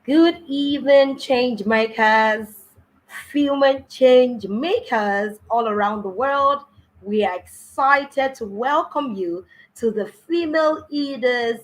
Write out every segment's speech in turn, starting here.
Good evening, change makers, human change makers all around the world. We are excited to welcome you to the Female EDs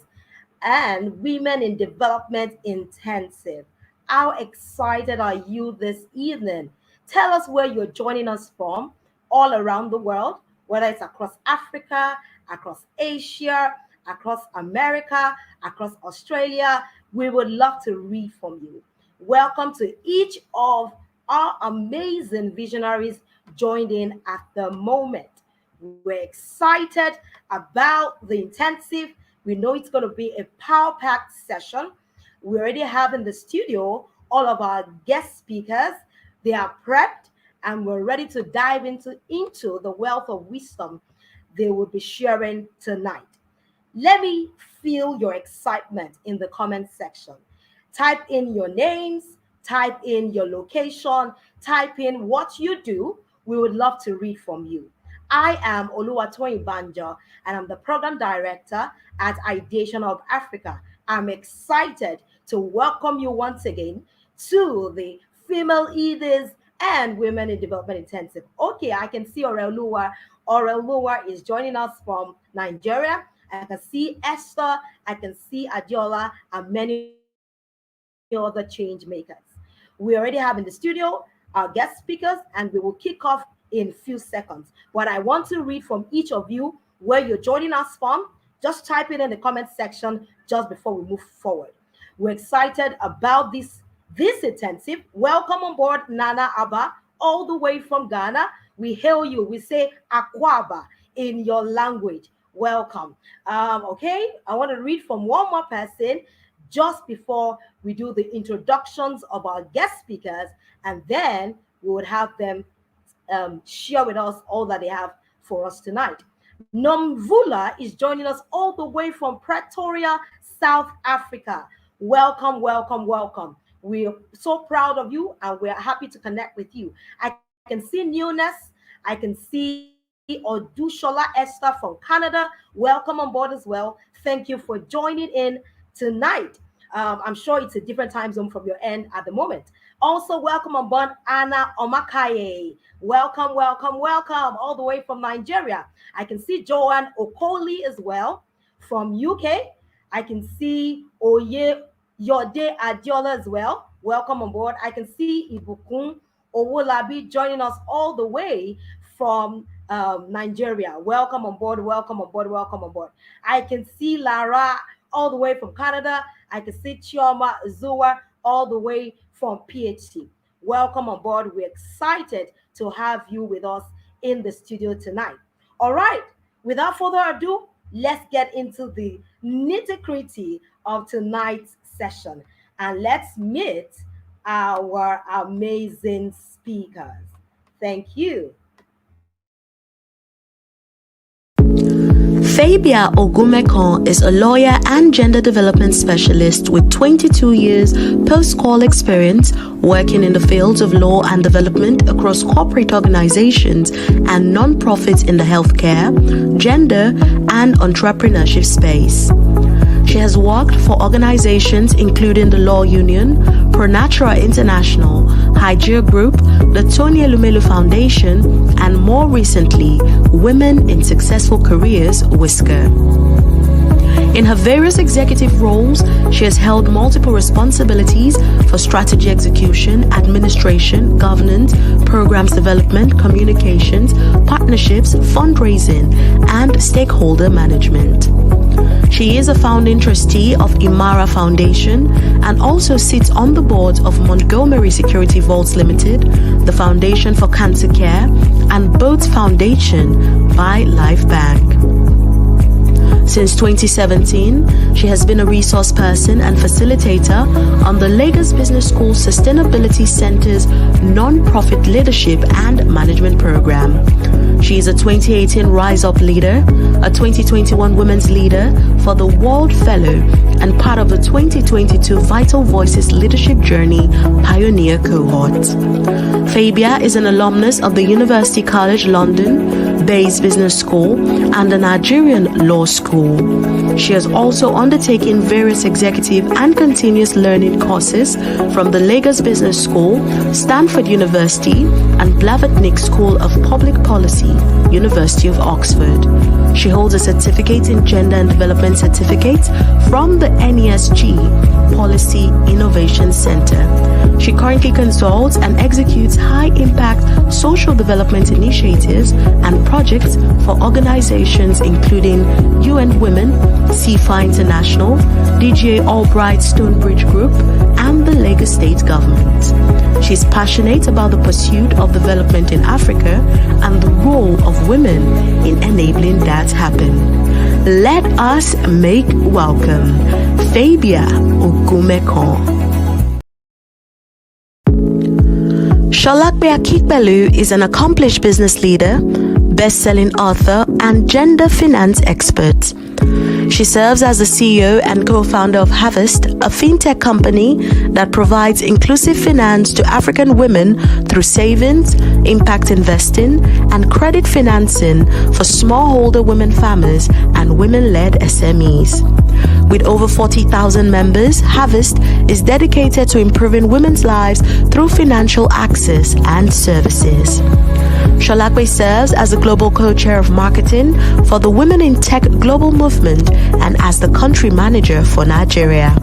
and Women in Development Intensive. How excited are you this evening? Tell us where you're joining us from all around the world, whether it's across Africa, across Asia, across America, across Australia. We would love to read from you. Welcome to each of our amazing visionaries joined in at the moment. We're excited about the intensive. We know it's going to be a power packed session. We already have in the studio all of our guest speakers. They are prepped and we're ready to dive into the wealth of wisdom they will be sharing tonight. Let me feel your excitement in the comment section. Type in your names, type in your location, type in what you do. We would love to read from you. I am Oluwatoyin Banja, and I'm the program director at Ideation of Africa. I'm excited to welcome you once again to the Female EDs and Women in Development Intensive. Okay, I can see Oreluwa. Oreluwa is joining us from Nigeria. I can see Esther, I can see Adiola, and many other change makers. We already have in the studio our guest speakers, and we will kick off in few seconds. But I want to read from each of you where you're joining us from. Just type it in the comment section just before we move forward. We're excited about this intensive. Welcome on board, Nana Abba, all the way from Ghana. We hail you. We say Akwaba in your language. Welcome. Okay, I want to read from one more person just before we do the introductions of our guest speakers, and then we would have them share with us all that they have for us tonight. Nomvula is joining us all the way from Pretoria, South Africa. Welcome, welcome, welcome. We're so proud of you and we're happy to connect with you. I can see newness. I can see Odushola Esther from Canada. Welcome on board as well. Thank you for joining in tonight. I'm sure it's a different time zone from your end at the moment. Also, welcome on board Anna Omakaye. Welcome, welcome, welcome, all the way from Nigeria. I can see Joanne Okoli as well from UK. I can see Oye Yode Adiola as well. Welcome on board. I can see Ibukun Owolabi joining us all the way from Nigeria. Welcome on board, welcome on board, welcome on board. I can see Lara all the way from Canada. I can see Chioma Zua all the way from PhD. Welcome on board. We're excited to have you with us in the studio tonight. All right, without further ado, let's get into the nitty-gritty of tonight's session and let's meet our amazing speakers. Thank you. Fabia Ogumekon is a lawyer and gender development specialist with 22 years post-call experience working in the fields of law and development across corporate organizations and non-profits in the healthcare, gender, and entrepreneurship space. She has worked for organizations including the Law Union, Pronatura International, Hygeia Group, the Tony Elumelu Foundation, and more recently, Women in Successful Careers, Whisker. In her various executive roles, she has held multiple responsibilities for strategy execution, administration, governance, programs development, communications, partnerships, fundraising, and stakeholder management. She is a founding trustee of Imara Foundation and also sits on the board of Montgomery Security Vaults Limited, the Foundation for Cancer Care, and Boats Foundation by Life Bank. Since 2017, she has been a resource person and facilitator on the Lagos Business School Sustainability Center's non-profit leadership and management program. She is a 2018 Rise Up Leader, a 2021 Women's Leader for the World Fellow, and part of the 2022 Vital Voices Leadership Journey Pioneer Cohort. Fabia is an alumnus of the University College London, Bayes Business School, and the Nigerian Law School. She has also undertaken various executive and continuous learning courses from the Lagos Business School, Stanford University, and Blavatnik School of Public Policy, University of Oxford. She holds a certificate in Gender and Development Certificate from the NESG Policy Innovation Center. She currently consults and executes high-impact social development initiatives and projects for organizations including UN Women, CFA International, DGA Albright Stonebridge Group, and the Lagos State Government. She's passionate about the pursuit of development in Africa and the role of women in enabling that happen. Let us make welcome Fabia Ogumekon. Sholakbe Akikbelu is an accomplished business leader, best-selling author, and gender finance expert. She serves as the CEO and co-founder of Harvest, a fintech company that provides inclusive finance to African women through savings, impact investing, and credit financing for smallholder women farmers and women-led SMEs. With over 40,000 members, Harvest is dedicated to improving women's lives through financial access and services. Sholakbe serves as the global co-chair of marketing for the Women in Tech Global Movement and as the country manager for Nigeria.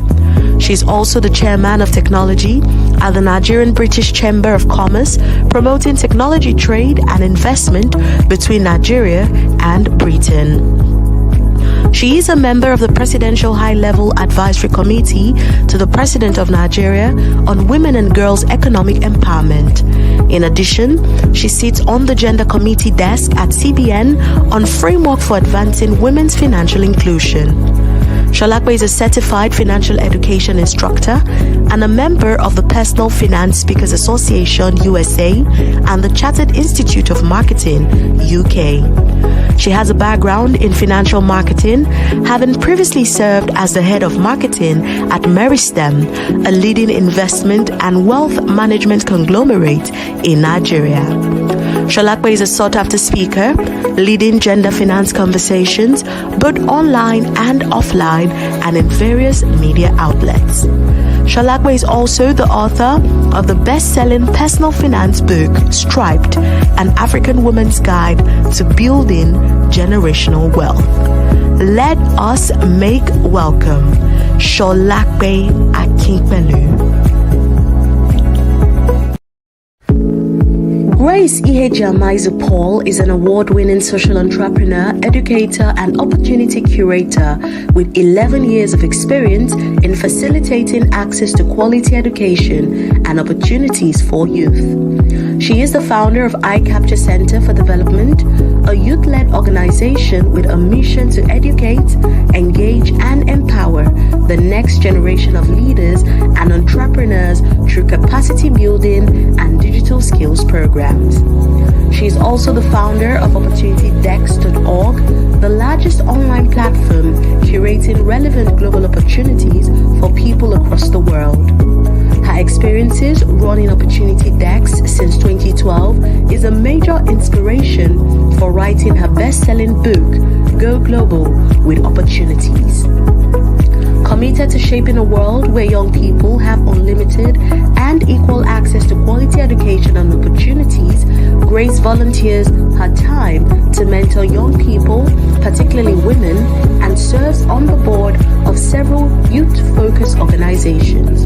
She's also the chairman of technology at the Nigerian British Chamber of Commerce, promoting technology trade and investment between Nigeria and Britain. She is a member of the Presidential High-Level Advisory Committee to the President of Nigeria on Women and Girls Economic Empowerment. In addition, she sits on the Gender Committee desk at CBN on Framework for Advancing Women's Financial Inclusion. Sholakbe is a certified financial education instructor and a member of the Personal Finance Speakers Association USA and the Chartered Institute of Marketing UK. She has a background in financial marketing, having previously served as the head of marketing at Meristem, a leading investment and wealth management conglomerate in Nigeria. Sholakbe is a sought-after speaker, leading gender finance conversations both online and offline and in various media outlets. Sholakbe is also the author of the best-selling personal finance book, Striped, An African Woman's Guide to Building Generational Wealth. Let us make welcome Sholakbe Akikbelu. Grace Ihejamaizu Paul is an award-winning social entrepreneur, educator, and opportunity curator with 11 years of experience in facilitating access to quality education and opportunities for youth. She is the founder of iCapture Center for Development, a youth-led organization with a mission to educate, engage, and empower the next generation of leaders and entrepreneurs through capacity building and digital skills programs. She is also the founder of OpportunityDex.org, the largest online platform curating relevant global opportunities for people across the world. Her experiences running Opportunity Dex since 2012 is a major inspiration for writing her best-selling book, Go Global with Opportunities. Committed to shaping a world where young people have unlimited and equal access to quality education and opportunities, Grace volunteers her time to mentor young people, particularly women, and serves on the board of several youth-focused organizations.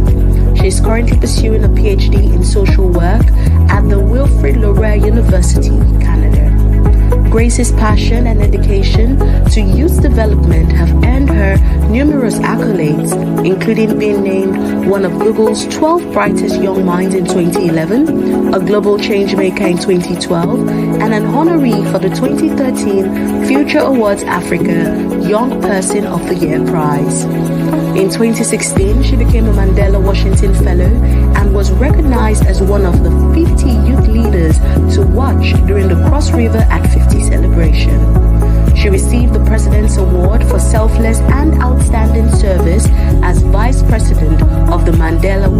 She is currently pursuing a PhD in social work at the Wilfrid Laurier University, Canada. Grace's passion and dedication to youth development have earned her numerous accolades, including being named one of Google's 12 brightest young minds in 2011, a global changemaker in 2012, and an honoree for the 2013 Future Awards Africa Young Person of the Year prize. In 2016, she became a Mandela Washington Fellow and was recognized as one of the 50 youth leaders to watch during the Cross River at 50 celebration. She received the President's Award for Selfless and Outstanding Service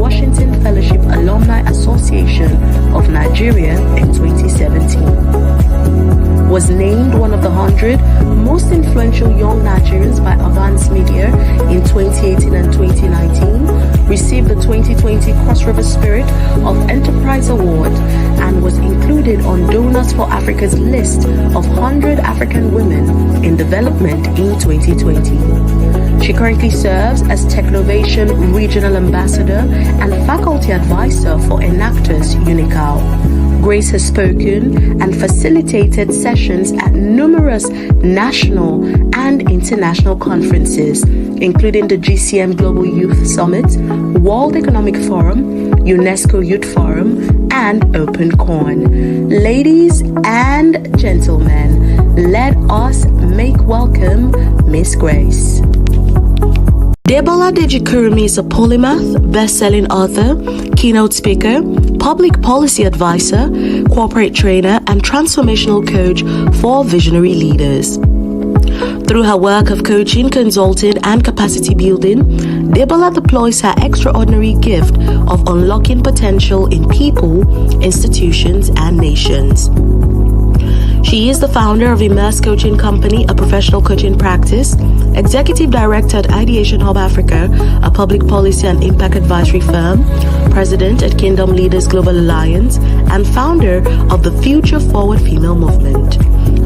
Washington Fellowship Alumni Association of Nigeria in 2017. Was named one of the 100 most influential young Nigerians by Avance Media in 2018 and 2019, received the 2020 Cross River Spirit of Enterprise Award, and was included on Donors for Africa's list of 100 African women in development in 2020. She currently serves as Technovation Regional Ambassador and Faculty Advisor for Enactors Unical. Grace has spoken and facilitated sessions at numerous national and international conferences, including the GCM Global Youth Summit, World Economic Forum, UNESCO Youth Forum, and OpenCon. Ladies and gentlemen, let us make welcome Miss Grace. Debola Deji-Kurumi is a polymath, best-selling author, keynote speaker, public policy advisor, corporate trainer, and transformational coach for visionary leaders. Through her work of coaching, consulting, and capacity building, Debola deploys her extraordinary gift of unlocking potential in people, institutions, and nations. She is the founder of Immerse Coaching Company, a professional coaching practice, executive director at Ideation Hub Africa, a public policy and impact advisory firm, president at Kingdom Leaders Global Alliance, and founder of the Future Forward Female Movement.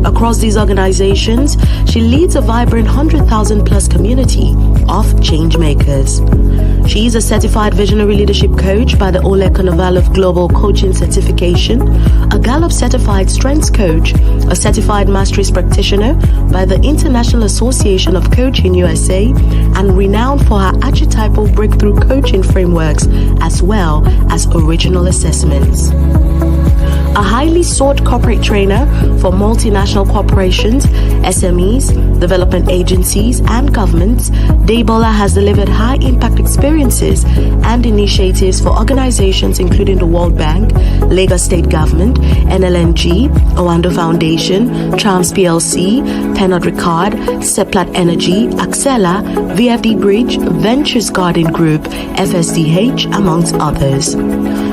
Across these organizations, she leads a vibrant 100,000 plus community of change makers. She is a certified visionary leadership coach by the Ole Konovalov Global Coaching Certification, a Gallup certified strengths coach, a certified masteries practitioner by the International Association of Coaching USA, and renowned for her archetypal breakthrough coaching frameworks as well as original assessments. A highly sought corporate trainer for multinational corporations, SMEs, development agencies, and governments, Debola has delivered high-impact experiences and initiatives for organizations including the World Bank, Lagos State Government, NLNG, Owando Foundation, Charms PLC, Pernod Ricard, Seplat Energy, Axela, VFD Bridge, Ventures Garden Group, FSDH, amongst others.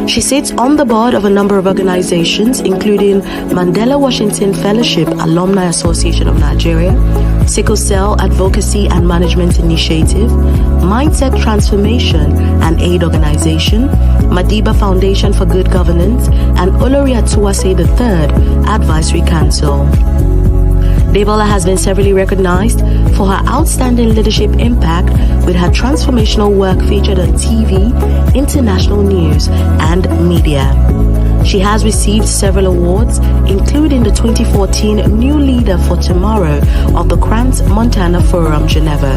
She sits on the board of a number of organizations, including Mandela Washington Fellowship Alumni Association of Nigeria, Sickle Cell Advocacy and Management Initiative, Mindset Transformation and Aid Organization, Madiba Foundation for Good Governance, and Olori Atuwase III Advisory Council. Debola has been severally recognized for her outstanding leadership impact, with her transformational work featured on TV, international news, and media. She has received several awards, including the 2014 New Leader for Tomorrow of the Crans Montana Forum, Geneva,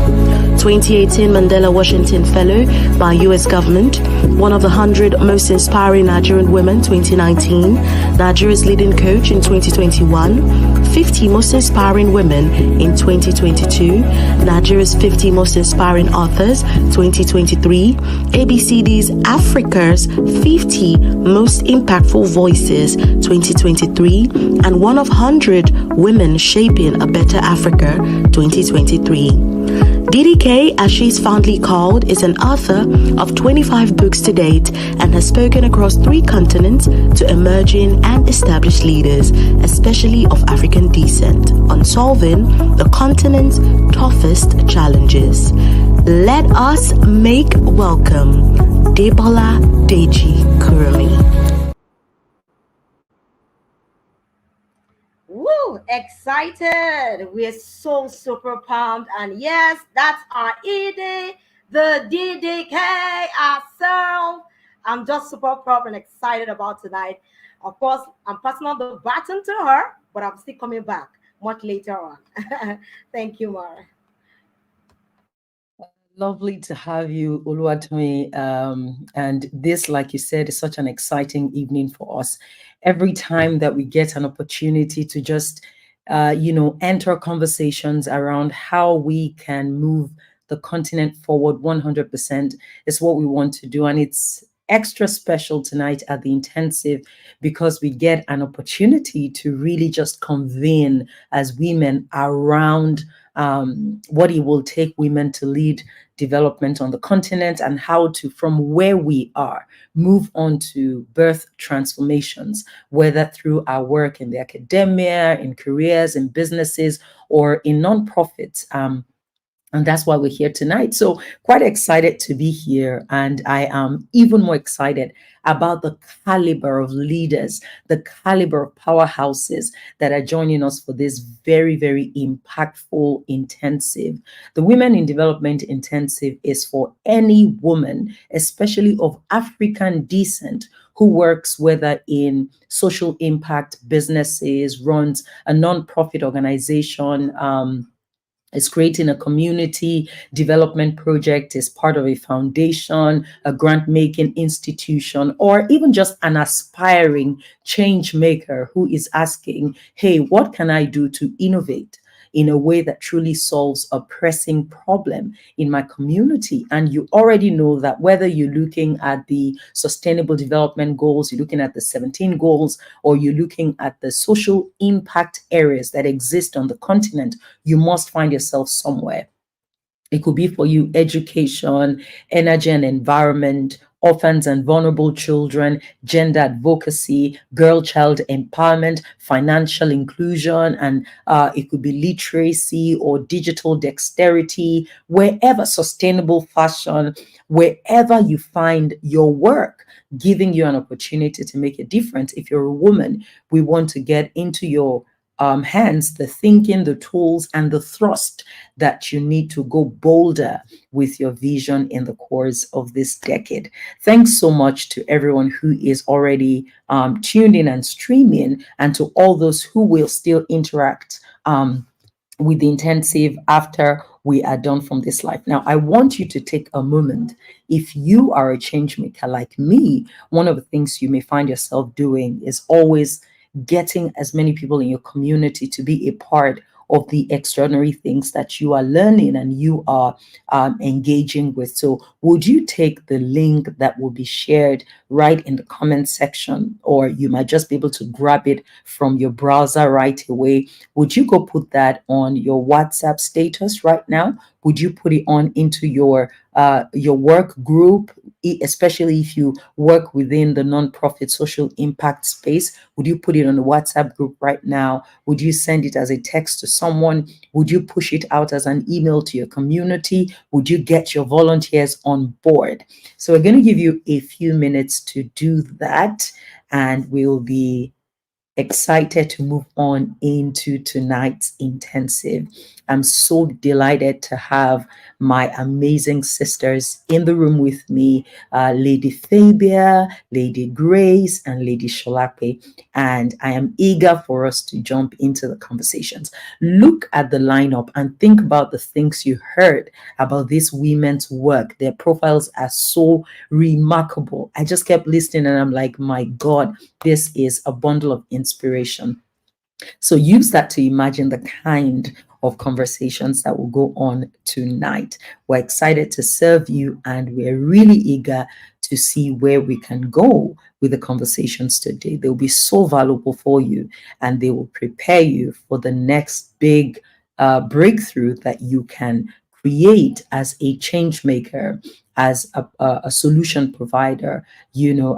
2018 Mandela Washington Fellow by U.S. Government, one of the 100 Most Inspiring Nigerian Women 2019, Nigeria's Leading Coach in 2021, 50 Most Inspiring Women in 2022, Nigeria's 50 Most Inspiring Authors 2023, ABCD's Africa's 50 Most Impactful Voices 2023, and one of 100 Women Shaping a Better Africa 2023. DDK, as she is fondly called, is an author of 25 books to date and has spoken across 3 continents to emerging and established leaders, especially of African descent, on solving the continent's toughest challenges. Let us make welcome Debola Deji-Kurumi. Woo! Excited! We're so super pumped, and yes, that's our ED, the DDK ourselves. I'm just super proud and excited about tonight. Of course, I'm passing on the baton to her, but I'm still coming back much later on. Thank you, Mara. Lovely to have you, Oluwatomi. And this, like you said, is such an exciting evening for us. Every time that we get an opportunity to just, enter conversations around how we can move the continent forward 100% is what we want to do. And it's extra special tonight at the intensive because we get an opportunity to really just convene as women around what it will take women to lead development on the continent, and how to, from where we are, move on to birth transformations, whether through our work in the academia, in careers, in businesses, or in nonprofits. And that's why we're here tonight. So, quite excited to be here. And I am even more excited about the caliber of leaders, the caliber of powerhouses that are joining us for this very, very impactful intensive. The Women in Development Intensive is for any woman, especially of African descent, who works whether in social impact businesses, runs a nonprofit organization, is creating a community development project, is part of a foundation, a grant making institution, or even just an aspiring change maker who is asking, hey, what can I do to innovate in a way that truly solves a pressing problem in my community? And you already know that whether you're looking at the sustainable development goals, you're looking at the 17 goals, or you're looking at the social impact areas that exist on the continent, you must find yourself somewhere. It could be for you education, energy and environment, orphans and vulnerable children, gender advocacy, girl child empowerment, financial inclusion, and it could be literacy or digital dexterity, wherever, sustainable fashion, wherever you find your work giving you an opportunity to make a difference. If you're a woman, we want to get into your hands the thinking, the tools, and the thrust that you need to go bolder with your vision in the course of this decade. Thanks so much to everyone who is already tuned in and streaming, and to all those who will still interact with the intensive after we are done from this life. Now, I want you to take a moment. If you are a change maker like me, one of the things you may find yourself doing is always getting as many people in your community to be a part of the extraordinary things that you are learning and you are engaging with. So would you take the link that will be shared right in the comment section, or you might just be able to grab it from your browser right away? Would you go put that on your WhatsApp status right now? Would you put it on into your work group, especially if you work within the nonprofit social impact space? Would you put it on the WhatsApp group right now? Would you send it as a text to someone? Would you push it out as an email to your community? Would you get your volunteers on board? So we're going to give you a few minutes to do that, and we'll be excited to move on into tonight's intensive. I'm so delighted to have my amazing sisters in the room with me, Lady Fabia, Lady Grace, and Lady Sholape. And I am eager for us to jump into the conversations. Look at the lineup and think about the things you heard about these women's work. Their profiles are so remarkable. I just kept listening and I'm like, my God, this is a bundle of inspiration. So use that to imagine the kind of conversations that will go on tonight. We're excited to serve you, and we're really eager to see where we can go with the conversations today. They'll be so valuable for you, and they will prepare you for the next big breakthrough that you can create as a change maker, as a solution provider,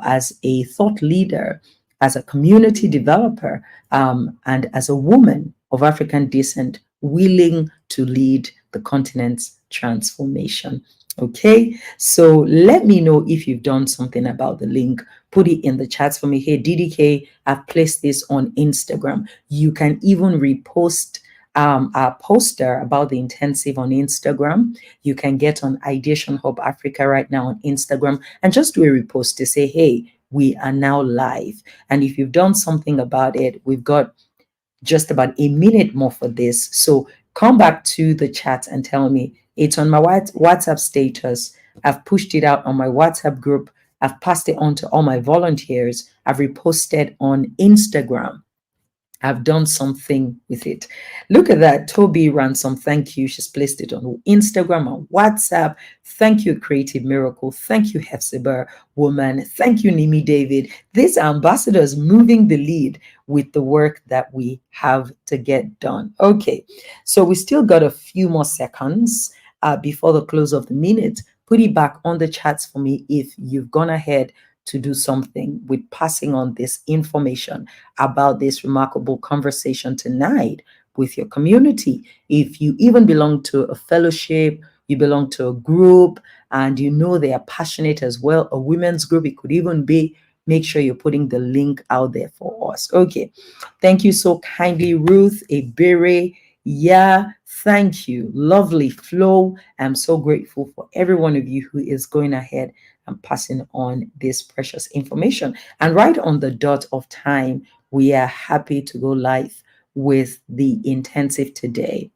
as a thought leader, as a community developer, and as a woman of African descent willing to lead the continent's transformation. Okay, so let me know if you've done something about the link. Put it in the chats for me. Hey, DDK, I've placed this on Instagram. You can even repost our poster about the intensive on Instagram. You can get on Ideation Hub Africa right now on Instagram and just do a repost to say, hey, we are now live. And if you've done something about it, we've got just about a minute more for this. So come back to the chat and tell me, it's on my WhatsApp status. I've pushed it out on my WhatsApp group. I've passed it on to all my volunteers. I've reposted on Instagram. I've done something with it. Look at that. Toby Ransom, thank you. She's placed it on Instagram and WhatsApp. Thank you, Creative Miracle. Thank you, Hefzibah Woman. Thank you, Nimi David. These are ambassadors moving the lead with the work that we have to get done. Okay, so we still got a few more seconds before the close of the minute. Put it back on the chats for me if you've gone ahead to do something with passing on this information about this remarkable conversation tonight with your community. If you even belong to a fellowship, you belong to a group, and you know they are passionate as well, a women's group, it could even be, make sure you're putting the link out there for us. Okay. Thank you so kindly, Ruth Ebere. Yeah, thank you. Lovely Flo. I'm so grateful for every one of you who is going ahead and passing on this precious information. And right on the dot of time, we are happy to go live with the intensive today.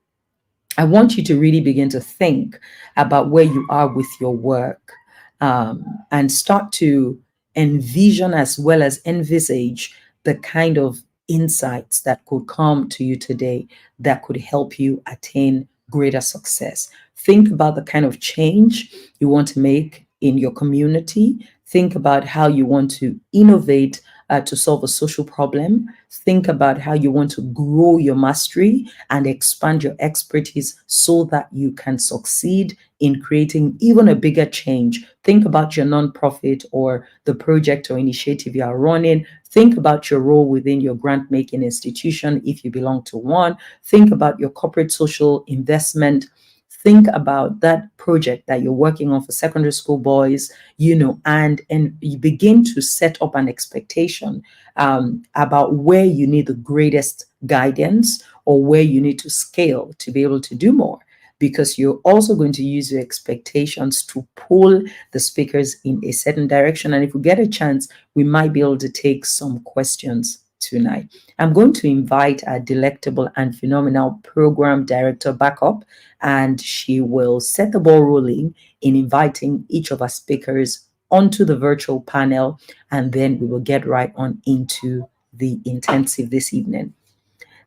I want you to really begin to think about where you are with your work, and start to envision as well as envisage the kind of insights that could come to you today that could help you attain greater success. Think about the kind of change you want to make in your community. Think about how you want to innovate to solve a social problem. Think about how you want to grow your mastery and expand your expertise so that you can succeed in creating even a bigger change. Think about your nonprofit or the project or initiative you are running. Think about your role within your grant making institution if you belong to one. Think about your corporate social investment. Think about that project that you're working on for secondary school boys, and you begin to set up an expectation about where you need the greatest guidance or where you need to scale to be able to do more, because you're also going to use your expectations to pull the speakers in a certain direction. And if we get a chance, we might be able to take some questions tonight. I'm going to invite our delectable and phenomenal program director back up, and she will set the ball rolling in inviting each of our speakers onto the virtual panel, and then we will get right on into the intensive this evening.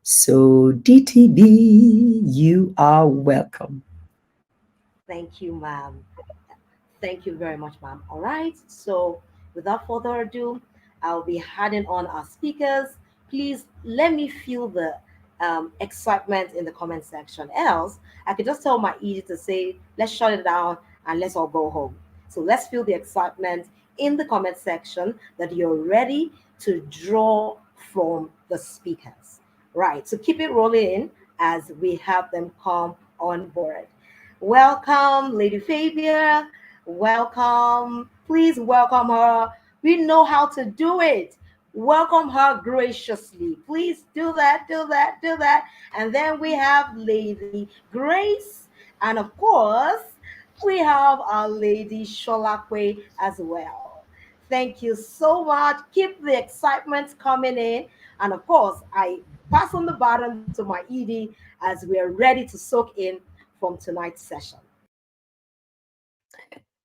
So, DTB, you are welcome. Thank you, ma'am. Thank you very much, ma'am. All right. So, without further ado, I'll be handing on our speakers. Please let me feel the excitement in the comment section. Else, I could just tell my ED to say, let's shut it down and let's all go home. So, let's feel the excitement in the comment section that you're ready to draw from the speakers. Right. So, keep it rolling as we have them come on board. Welcome, Lady Fabia. Welcome. Please welcome her. We know how to do it. Welcome her graciously. Please do that, do that, do that. And then we have Lady Grace. And of course, we have our Lady Sholakwe as well. Thank you so much. Keep the excitement coming in. And of course, I pass on the baton to my ED as we are ready to soak in from tonight's session.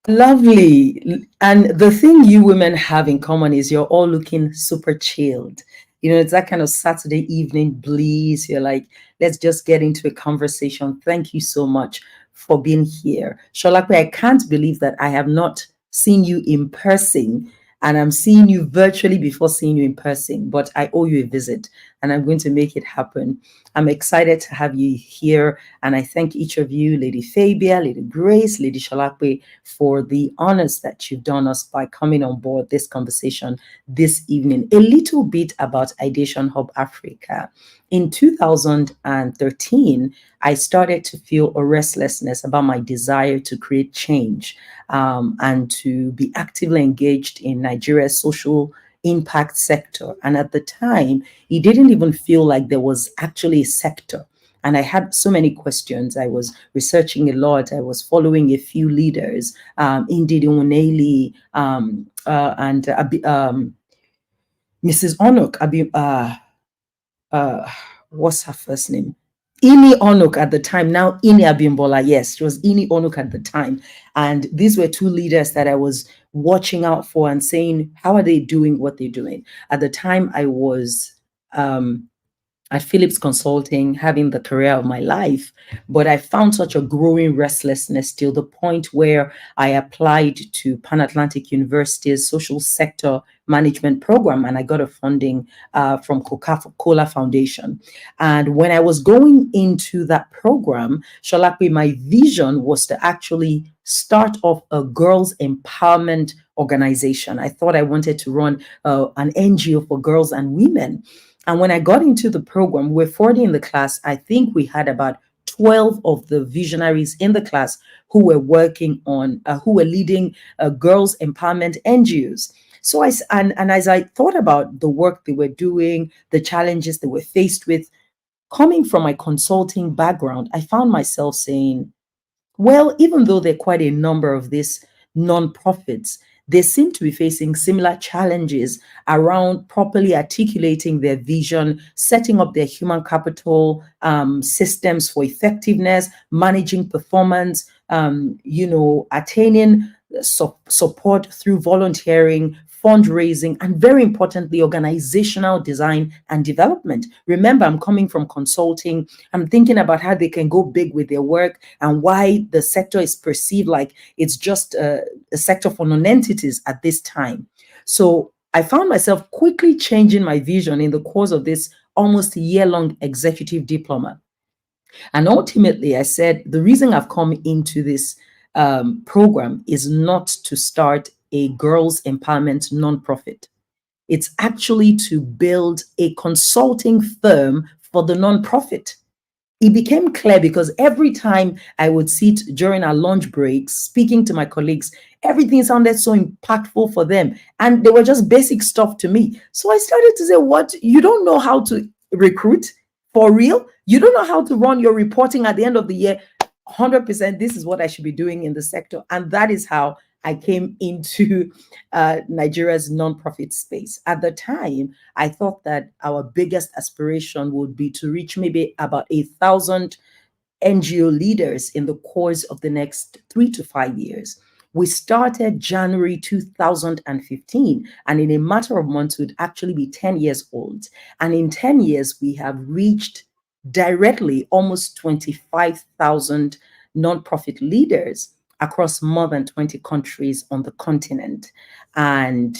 Lovely. And the thing you women have in common is you're all looking super chilled. It's that kind of Saturday evening bliss. You're like, let's just get into a conversation. Thank you so much for being here. Sholakwe, I can't believe that I have not seen you in person, and I'm seeing you virtually before seeing you in person, but I owe you a visit and I'm going to make it happen. I'm excited to have you here, and I thank each of you, Lady Fabia, Lady Grace, Lady Sholakwe, for the honors that you've done us by coming on board this conversation this evening. A little bit about Ideation Hub Africa. In 2013, I started to feel a restlessness about my desire to create change, and to be actively engaged in Nigeria's social impact sector. And at the time, it didn't even feel like there was actually a sector. And I had so many questions. I was researching a lot. I was following a few leaders, Ndidi Oneli, and Mrs. Onok, what's her first name? Ini Onuk at the time, now Ini Abimbola. Yes, she was Ini Onuk at the time. And these were two leaders that I was watching out for and saying, how are they doing what they're doing? At the time, I was at Philips Consulting, having the career of my life. But I found such a growing restlessness till the point where I applied to Pan Atlantic University's social sector management program, and I got a funding from Coca-Cola Foundation. And when I was going into that program, Shalakwe, my vision was to actually start off a girls empowerment organization. I thought I wanted to run an NGO for girls and women. And when I got into the program, we're 40 in the class. I think we had about 12 of the visionaries in the class who were working on, who were leading girls empowerment NGOs. So and as I thought about the work they were doing, the challenges they were faced with, coming from my consulting background, I found myself saying, well, even though there are quite a number of these nonprofits, they seem to be facing similar challenges around properly articulating their vision, setting up their human capital systems for effectiveness, managing performance, attaining support through volunteering, fundraising, and very importantly, organizational design and development. Remember, I'm coming from consulting. I'm thinking about how they can go big with their work and why the sector is perceived like it's just a sector for non-entities at this time. So I found myself quickly changing my vision in the course of this almost year-long executive diploma. And ultimately, I said, the reason I've come into this program is not to start a girls' empowerment nonprofit. It's actually to build a consulting firm for the nonprofit. It became clear because every time I would sit during our lunch breaks, speaking to my colleagues, everything sounded so impactful for them. And they were just basic stuff to me. So I started to say, what? You don't know how to recruit for real? You don't know how to run your reporting at the end of the year? 100%, this is what I should be doing in the sector. And that is how I came into Nigeria's nonprofit space. At the time, I thought that our biggest aspiration would be to reach maybe about 1,000 NGO leaders in the course of the next 3 to 5 years. We started January 2015, and in a matter of months, we'd actually be 10 years old. And in 10 years, we have reached directly almost 25,000 nonprofit leaders across more than 20 countries on the continent. And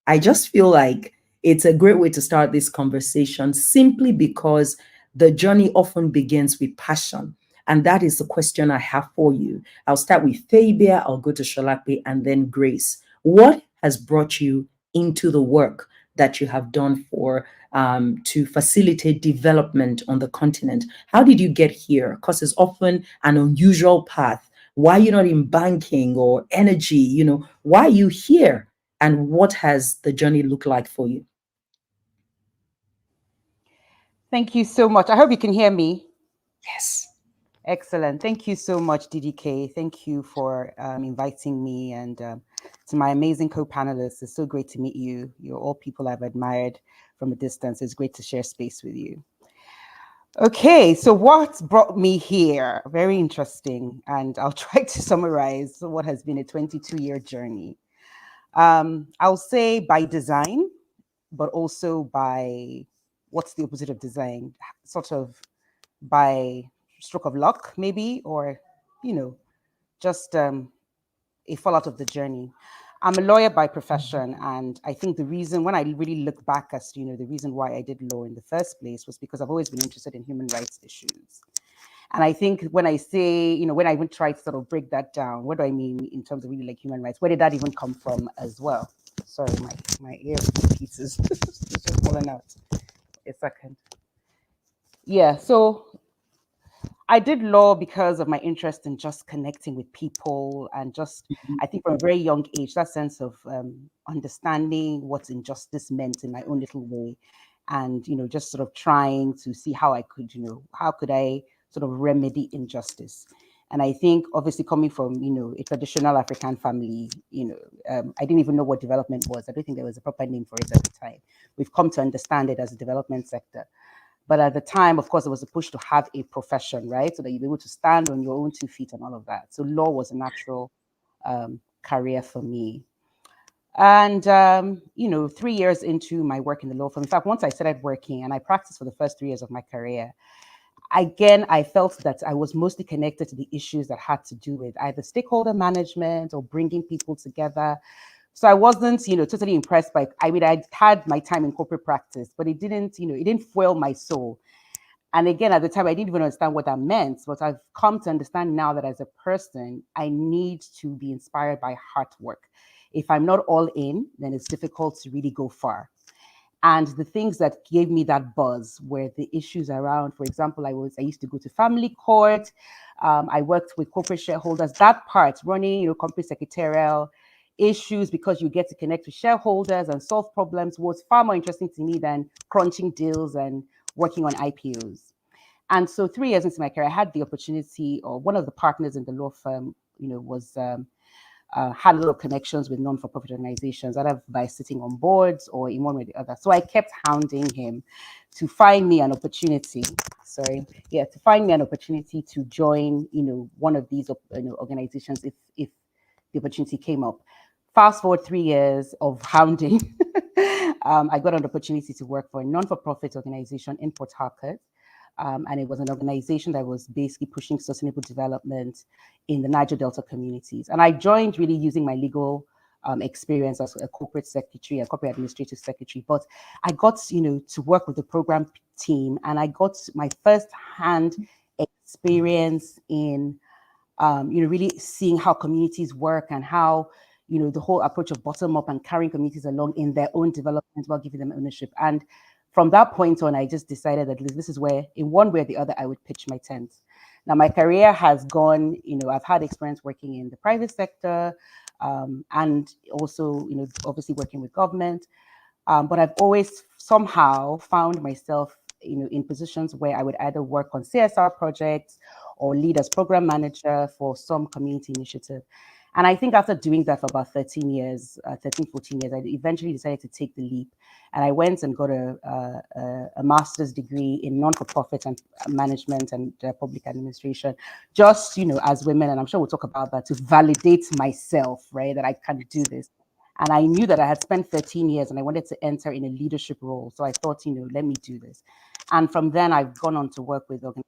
I just feel like it's a great way to start this conversation simply because the journey often begins with passion. And that is the question I have for you. I'll start with Fabia, I'll go to Shalakwe, and then Grace. What has brought you into the work that you have done for to facilitate development on the continent? How did you get here? Because it's often an unusual path. Why are you not in banking or energy? Why are you here? And what has the journey looked like for you? Thank you so much. I hope you can hear me. Yes. Excellent. Thank you so much, DDK. Thank you for inviting me, and to my amazing co-panelists. It's so great to meet you. You're all people I've admired from a distance. It's great to share space with you. Okay, so what brought me here? Very interesting, and I'll try to summarize what has been a 22-year journey. I'll say by design, but also by what's the opposite of design? Sort of by stroke of luck, maybe, or, just a fallout of the journey. I'm a lawyer by profession, and I think the reason, when I really look back as the reason why I did law in the first place was because I've always been interested in human rights issues. And I think when I say, when I even try to sort of break that down, what do I mean in terms of really like human rights? Where did that even come from as well? Sorry, my earpiece is just falling out. A second. Yeah, so I did law because of my interest in just connecting with people, and just, I think from a very young age, that sense of understanding what injustice meant in my own little way, and just sort of trying to see how I could, how could I sort of remedy injustice. And I think, obviously, coming from a traditional African family, I didn't even know what development was. I don't think there was a proper name for it at the time. We've come to understand it as a development sector. But at the time, of course, there was a push to have a profession, right? So that you'd be able to stand on your own 2 feet and all of that. So law was a natural career for me. And, 3 years into my work in the law firm, in fact, once I started working and I practiced for the first 3 years of my career, again, I felt that I was mostly connected to the issues that had to do with either stakeholder management or bringing people together. So I wasn't, totally impressed by, I had my time in corporate practice, but it didn't fuel my soul. And again, at the time, I didn't even understand what that meant, but I've come to understand now that as a person, I need to be inspired by hard work. If I'm not all in, then it's difficult to really go far. And the things that gave me that buzz were the issues around, for example, I used to go to family court. I worked with corporate shareholders. That part, running, company secretarial issues, because you get to connect with shareholders and solve problems, was far more interesting to me than crunching deals and working on IPOs. And so 3 years into my career, I had the opportunity, or one of the partners in the law firm, was had a lot of connections with non-for-profit organizations, either by sitting on boards or in one way or the other. So I kept hounding him to find me an opportunity. To find me an opportunity to join, one of these, organizations if the opportunity came up. Fast forward 3 years of hounding, I got an opportunity to work for a non-for-profit organization in Port Harcourt. And it was an organization that was basically pushing sustainable development in the Niger Delta communities. And I joined really using my legal experience as a corporate secretary, a corporate administrative secretary. But I got, to work with the program team, and I got my first-hand experience in, really seeing how communities work and how, the whole approach of bottom up and carrying communities along in their own development while giving them ownership. And from that point on, I just decided that this is where, in one way or the other, I would pitch my tent. Now, my career has gone, I've had experience working in the private sector, and also, obviously working with government. But I've always somehow found myself, in positions where I would either work on CSR projects or lead as program manager for some community initiative. And I think after doing that for about 13 years, 13, 14 years, I eventually decided to take the leap. And I went and got a master's degree in non-for-profit and management and public administration, just, as women, and I'm sure we'll talk about that, to validate myself, right, that I can do this. And I knew that I had spent 13 years and I wanted to enter in a leadership role. So I thought, let me do this. And from then, I've gone on to work with organizations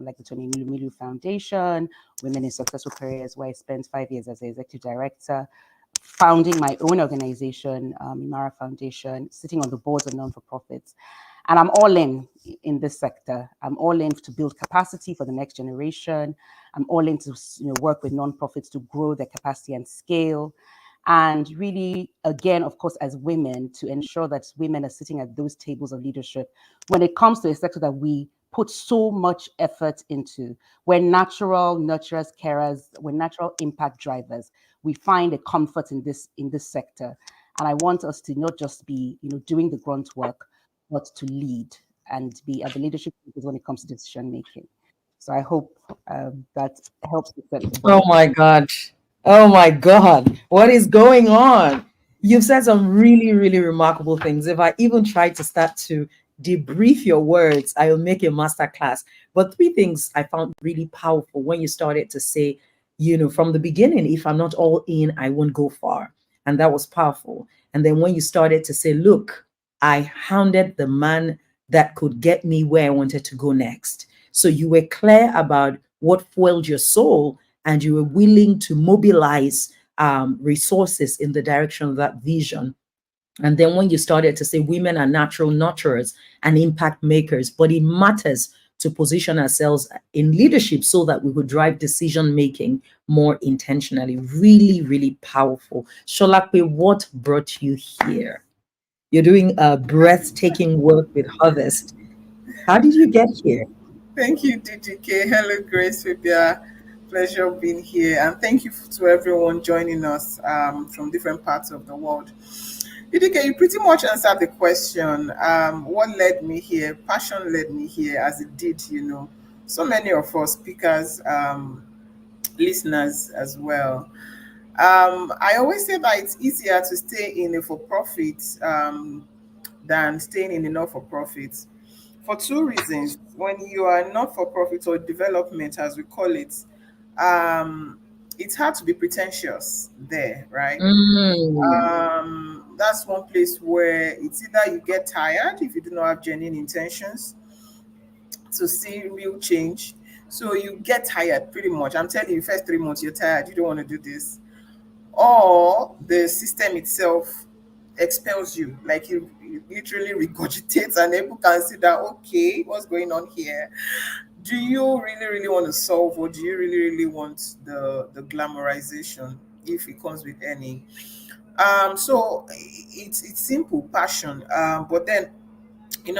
like the Tony Milu Foundation, Women in Successful Careers, where I spent 5 years as an executive director, founding my own organization, Imara Foundation, sitting on the boards of non-for-profits. And I'm all in this sector. I'm all in to build capacity for the next generation. I'm all in to work with nonprofits to grow their capacity and scale. And really, again, of course, as women, to ensure that women are sitting at those tables of leadership when it comes to a sector that we put so much effort into. We're natural nurturers, carers, we're natural impact drivers. We find a comfort in this sector. And I want us to not just be, doing the grunt work, but to lead and be at the leadership when it comes to decision making. So I hope that helps to set the Oh board. my God. Oh my God. What is going on? You've said some really, really remarkable things. If I even try to start to debrief your words, I will make a masterclass. But three things I found really powerful when you started to say, from the beginning, if I'm not all in, I won't go far. And that was powerful. And then when you started to say, look, I hounded the man that could get me where I wanted to go next. So you were clear about what fueled your soul, and you were willing to mobilize resources in the direction of that vision. And then when you started to say women are natural nurturers and impact makers, but it matters to position ourselves in leadership so that we could drive decision making more intentionally. Really, really powerful. Sholakwe, what brought you here? You're doing breathtaking work with Harvest. How did you get here? Thank you, DGK. Hello, Grace, Fibia. Pleasure being here. And thank you to everyone joining us from different parts of the world. DGK, you pretty much answered the question. What led me here? Passion led me here, as it did, so many of us speakers, listeners as well. I always say that it's easier to stay in a for-profit than staying in a not-for-profit for two reasons. When you are not-for-profit or development, as we call it, um, it's hard to be pretentious there, right? Mm. That's one place where it's either you get tired if you do not have genuine intentions to see real change. So you get tired pretty much. I'm telling you, first 3 months you're tired, you don't want to do this. Or the system itself expels you, like you literally regurgitates, and people can see that, okay, what's going on here? Do you really, really want to solve, or do you really, really want the glamorization, if it comes with any? So it's simple passion. But then,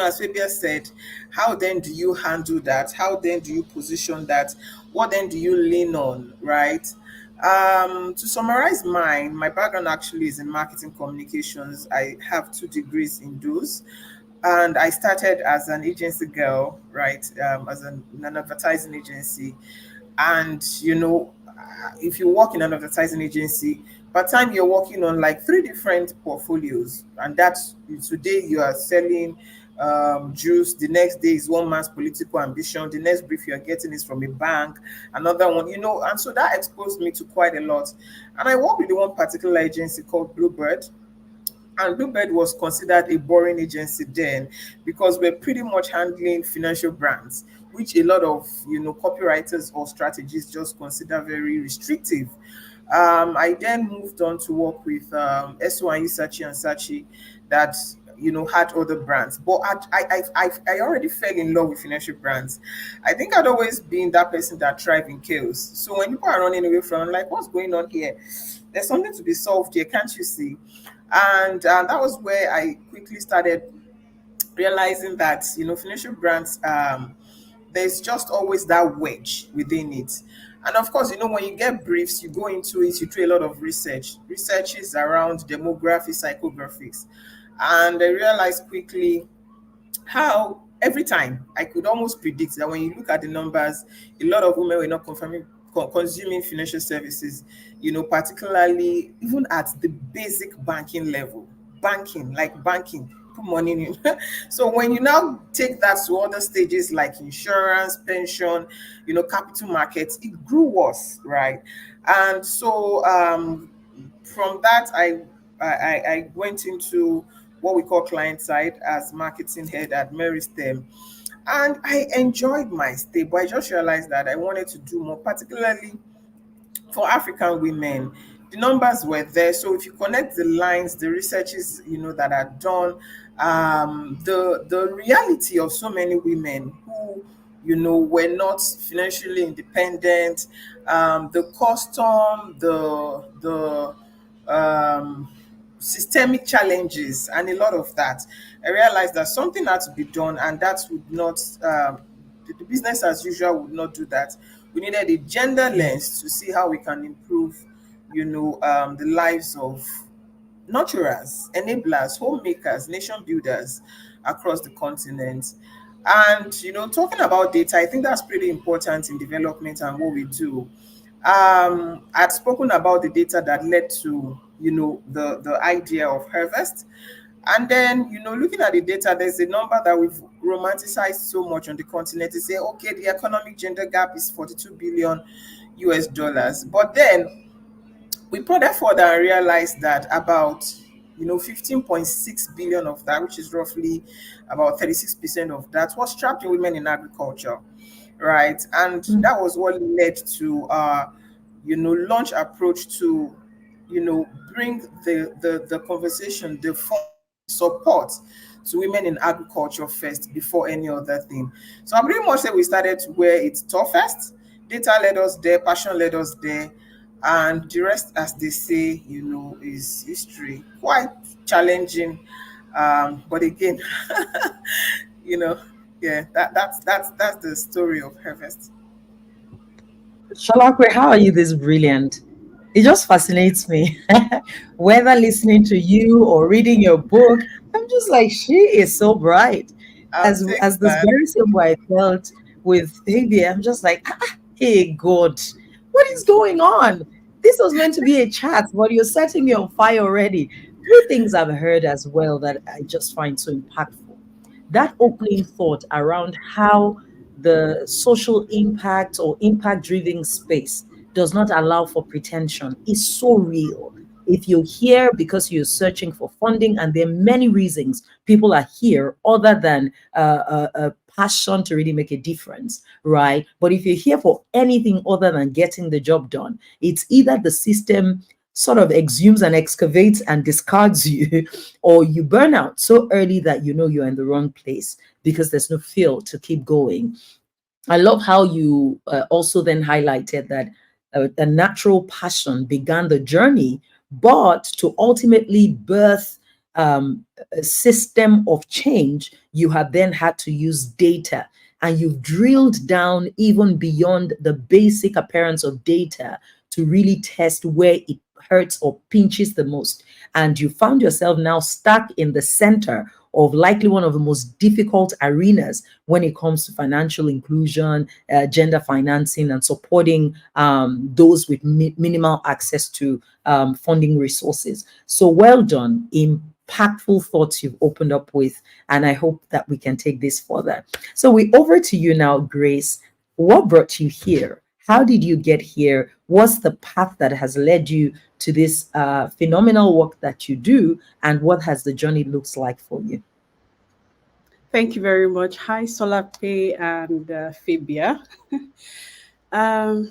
as Fabia said, how then do you handle that? How then do you position that? What then do you lean on, right? To summarize mine, my background actually is in marketing communications. I have 2 degrees in those. And I started as an agency girl, right? As an advertising agency. And, if you work in an advertising agency, by the time you're working on like 3 different portfolios, and that's today you are selling juice, the next day is one man's political ambition, the next brief you're getting is from a bank, another one, and so that exposed me to quite a lot. And I worked with the one particular agency called Bluebird, and Bluebird was considered a boring agency then, because we're pretty much handling financial brands, which a lot of copywriters or strategists just consider very restrictive. I then moved on to work with SO and Sachi and Sachi, that had other brands, but I already fell in love with financial brands. I think I'd always been that person that thrived in chaos. So when people are running away from, I'm like, what's going on here? There's something to be solved here, can't you see? And that was where I quickly started realizing that financial brands, there's just always that wedge within it. And of course, when you get briefs, you go into it, you do a lot of research is around demography, psychographics. And I realized quickly how every time I could almost predict that when you look at the numbers, a lot of women were not consuming financial services, particularly even at the basic banking level. Banking, put money in. So when you now take that to other stages like insurance, pension, capital markets, it grew worse, right? And so from that, I went into what we call client side as marketing head at Meristem. And I enjoyed my stay, but I just realized that I wanted to do more, particularly for African women. The numbers were there. So if you connect the lines, the researches, that are done, the reality of so many women who, were not financially independent, the custom, the systemic challenges, and a lot of that. I realized that something had to be done, and that would not, the business as usual would not do that. We needed a gender lens to see how we can improve, the lives of nurturers, enablers, homemakers, nation builders across the continent. And talking about data, I think that's pretty important in development and what we do. I'd spoken about the data that led to the idea of harvest. And then, looking at the data, there's a number that we've romanticized so much on the continent to say, okay, the economic gender gap is 42 billion US dollars. But then we prodded further and realized that about 15.6 billion of that, which is roughly about 36% of that, was trapped in women in agriculture, right? And that was what led to launch approach to bring the conversation, the support to women in agriculture first before any other thing. So I pretty much say we started where it's toughest. Data led us there, passion led us there, and the rest, as they say, is history. Quite challenging, but again, you know, yeah, that's the story of harvest. Shalakwe, how are you this brilliant? It just fascinates me. Whether listening to you or reading your book, I'm just like, she is so bright. I'll take As this that. very same way I felt with Baby, I'm just like, hey God, what is going on? This was meant to be a chat, but you're setting me on fire already. 3 things I've heard as well that I just find so impactful. That opening thought around how the social impact or impact driven space does not allow for pretension. It's so real. If you're here because you're searching for funding, and there are many reasons people are here other than a passion to really make a difference, right? But if you're here for anything other than getting the job done, it's either the system sort of exhumes and excavates and discards you, or you burn out so early that you know you're in the wrong place because there's no fuel to keep going. I love how you also then highlighted that a natural passion began the journey, but to ultimately birth a system of change, you have then had to use data, and you've drilled down even beyond the basic appearance of data to really test where it hurts or pinches the most. And you found yourself now stuck in the center of likely one of the most difficult arenas when it comes to financial inclusion, gender financing, and supporting those with minimal access to funding resources. So well done. Impactful thoughts you've opened up with, and I hope that we can take this further. So we over to you now, Grace. What brought you here? How did you get here? What's the path that has led you to this phenomenal work that you do, and what has the journey looks like for you? Thank you very much. Hi, Solape and Fabia.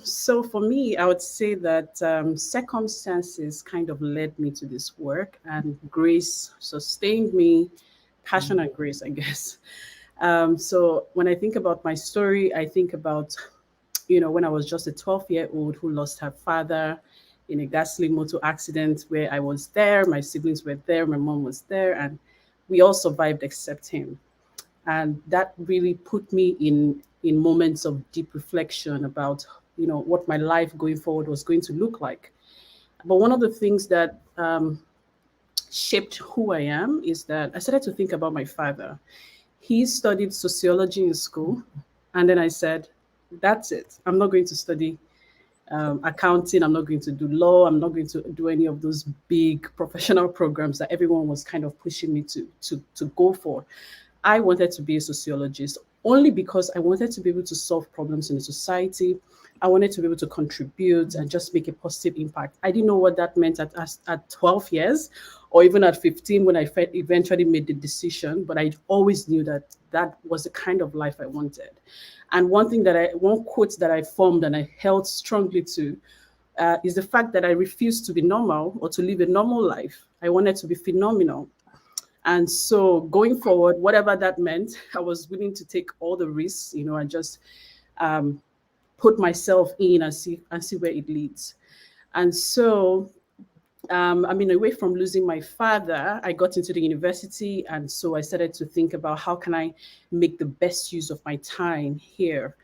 So for me, I would say that circumstances kind of led me to this work, and grace sustained me, passion and grace, I guess. So when I think about my story, I think about, when I was just a 12-year-old who lost her father in a ghastly motor accident, where I was there, my siblings were there, my mom was there, and we all survived except him. And that really put me in moments of deep reflection about what my life going forward was going to look like. But one of the things that shaped who I am is that I started to think about my father. He studied sociology in school, and then I said, that's it, I'm not going to study accounting, I'm not going to do law, I'm not going to do any of those big professional programs that everyone was kind of pushing me to go for. I wanted to be a sociologist only because I wanted to be able to solve problems in the society. I wanted to be able to contribute and just make a positive impact. I didn't know what that meant at 12 years or even at 15 when I eventually made the decision, but I always knew that that was the kind of life I wanted. And one quote that I formed and I held strongly to is the fact that I refused to be normal or to live a normal life. I wanted to be phenomenal. And so going forward, whatever that meant, I was willing to take all the risks, and just put myself in and see where it leads. And so, away from losing my father, I got into the university. And so I started to think about how can I make the best use of my time here.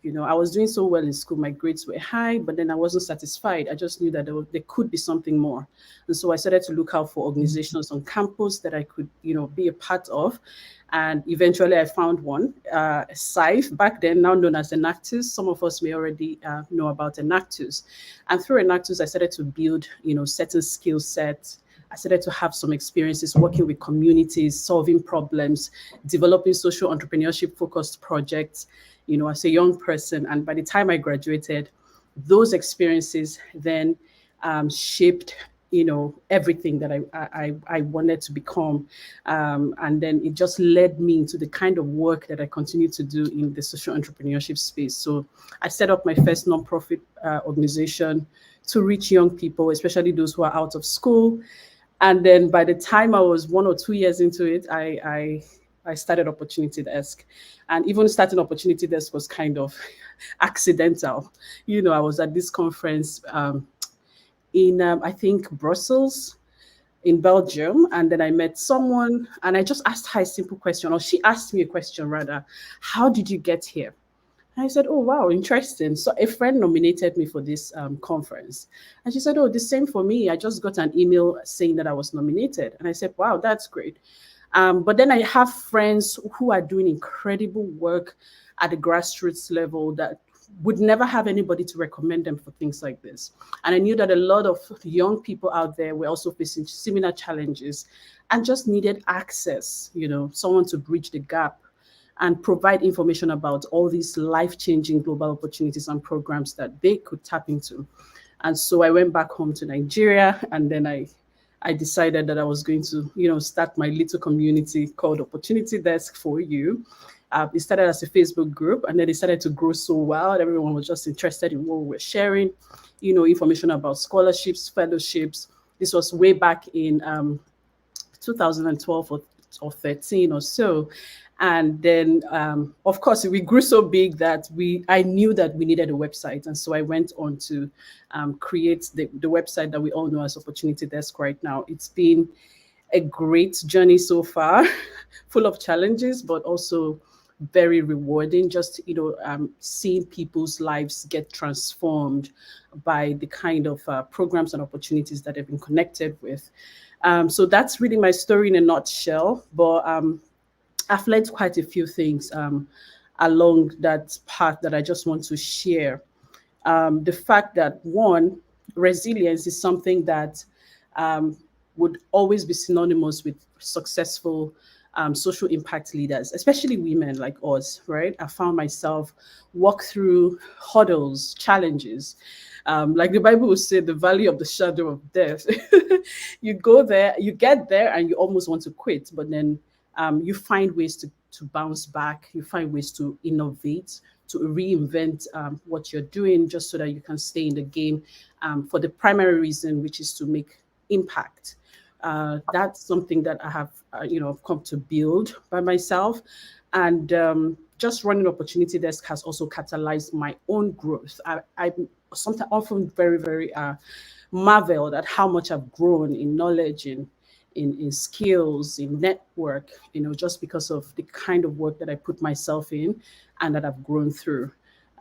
I was doing so well in school. My grades were high, but then I wasn't satisfied. I just knew that there could be something more. And so I started to look out for organizations on campus that I could, be a part of. And eventually I found one, SIFE, back then now known as Enactus. Some of us may already know about Enactus. And through Enactus, I started to build, certain skill sets. I started to have some experiences working with communities, solving problems, developing social entrepreneurship focused projects, as a young person. And by the time I graduated, those experiences then shaped, everything that I wanted to become. And then it just led me into the kind of work that I continue to do in the social entrepreneurship space. So I set up my first nonprofit organization to reach young people, especially those who are out of school. And then by the time I was 1 or 2 years into it, I started Opportunity Desk. And even starting Opportunity Desk was kind of accidental. I was at this conference in, I think, Brussels, in Belgium. And then I met someone and I just asked her a simple question, or she asked me a question rather, how did you get here? And I said, oh, wow, interesting. So a friend nominated me for this conference. And she said, oh, the same for me. I just got an email saying that I was nominated. And I said, wow, that's great. But then I have friends who are doing incredible work at the grassroots level that would never have anybody to recommend them for things like this. And I knew that a lot of young people out there were also facing similar challenges and just needed access, someone to bridge the gap. and provide information about all these life-changing global opportunities and programs that they could tap into. And so I went back home to Nigeria, and then I decided that I was going to, start my little community called Opportunity Desk for You. It started as a Facebook group, and then it started to grow so well. Everyone was just interested in what we were sharing, information about scholarships, fellowships. This was way back in 2012 or 13 or so. And then, of course, we grew so big that I knew that we needed a website. And so I went on to create the website that we all know as Opportunity Desk right now. It's been a great journey so far, full of challenges, but also very rewarding. Just, seeing people's lives get transformed by the kind of programs and opportunities that I've been connected with. So that's really my story in a nutshell. But I've learned quite a few things along that path that I just want to share. The fact that, one, resilience is something that would always be synonymous with successful social impact leaders, especially women like us, right? I found myself walk through hurdles, challenges. Like the Bible will say, the valley of the shadow of death. You go there, you get there, and you almost want to quit, but then you find ways to bounce back. You find ways to innovate, to reinvent what you're doing, just so that you can stay in the game for the primary reason, which is to make impact. That's something that I have, come to build by myself. And just running Opportunity Desk has also catalyzed my own growth. I'm sometimes often very, very marveled at how much I've grown in knowledge, in skills, in network, just because of the kind of work that I put myself in and that I've grown through.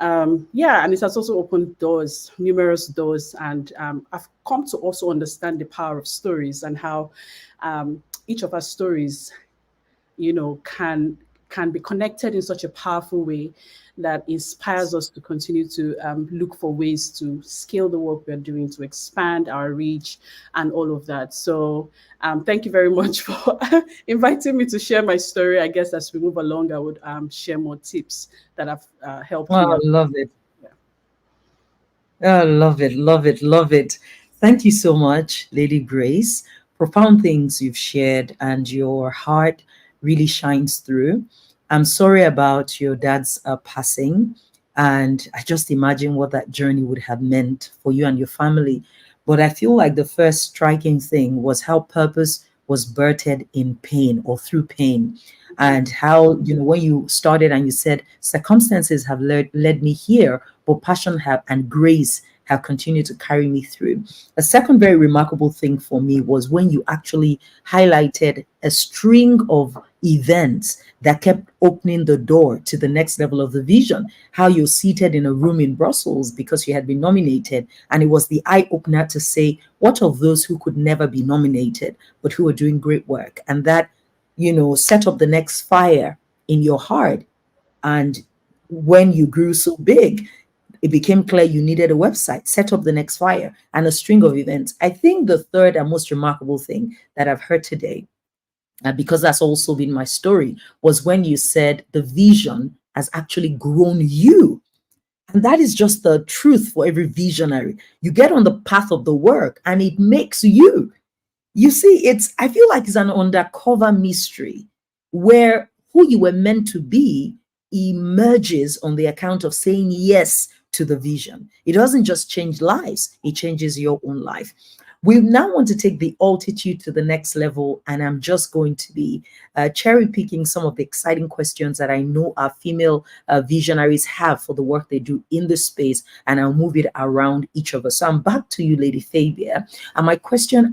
And it has also opened doors, numerous doors, and I've come to also understand the power of stories and how each of our stories, can be connected in such a powerful way that inspires us to continue to look for ways to scale the work we're doing, to expand our reach and all of that. So thank you very much for inviting me to share my story. I guess as we move along, I would share more tips that have helped Oh, me. I love it. Oh, love it, love it, love it. Thank you so much, Lady Grace. Profound things you've shared, and your heart really shines through. I'm sorry about your dad's passing, and I just imagine what that journey would have meant for you and your family. But I feel like the first striking thing was how purpose was birthed in pain or through pain, and how, when you started and you said, circumstances have led me here, but passion have and grace have continued to carry me through. A second very remarkable thing for me was when you actually highlighted a string of events that kept opening the door to the next level of the vision. How you're seated in a room in Brussels because you had been nominated, and it was the eye opener to say, what of those who could never be nominated but who are doing great work? And that, set up the next fire in your heart. And when you grew so big, it became clear you needed a website, set up the next fire, and a string of events. I think the third and most remarkable thing that I've heard today, because that's also been my story, was when you said the vision has actually grown you. And that is just the truth for every visionary. You get on the path of the work and it makes you. You see, I feel like it's an undercover mystery where who you were meant to be emerges on the account of saying yes to the vision. It doesn't just change lives, it changes your own life. We now want to take the altitude to the next level, and I'm just going to be cherry picking some of the exciting questions that I know our female visionaries have for the work they do in the space, and I'll move it around each of us. So I'm back to you, Lady Fabia, and my question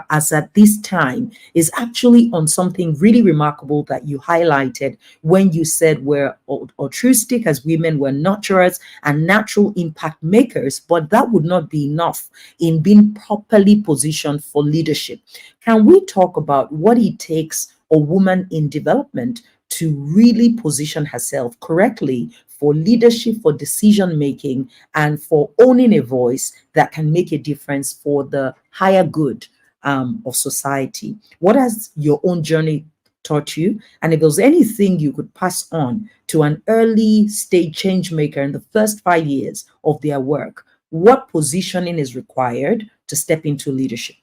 as at this time is actually on something really remarkable that you highlighted when you said we're altruistic as women, we're nurturers and natural impact makers, but that would not be enough in being properly positioned for leadership. Can we talk about what it takes a woman in development to really position herself correctly for leadership, for decision making, and for owning a voice that can make a difference for the higher good of society? What has your own journey taught you, and if there was anything you could pass on to an early stage change maker in the first 5 years of their work, what positioning is required to step into leadership?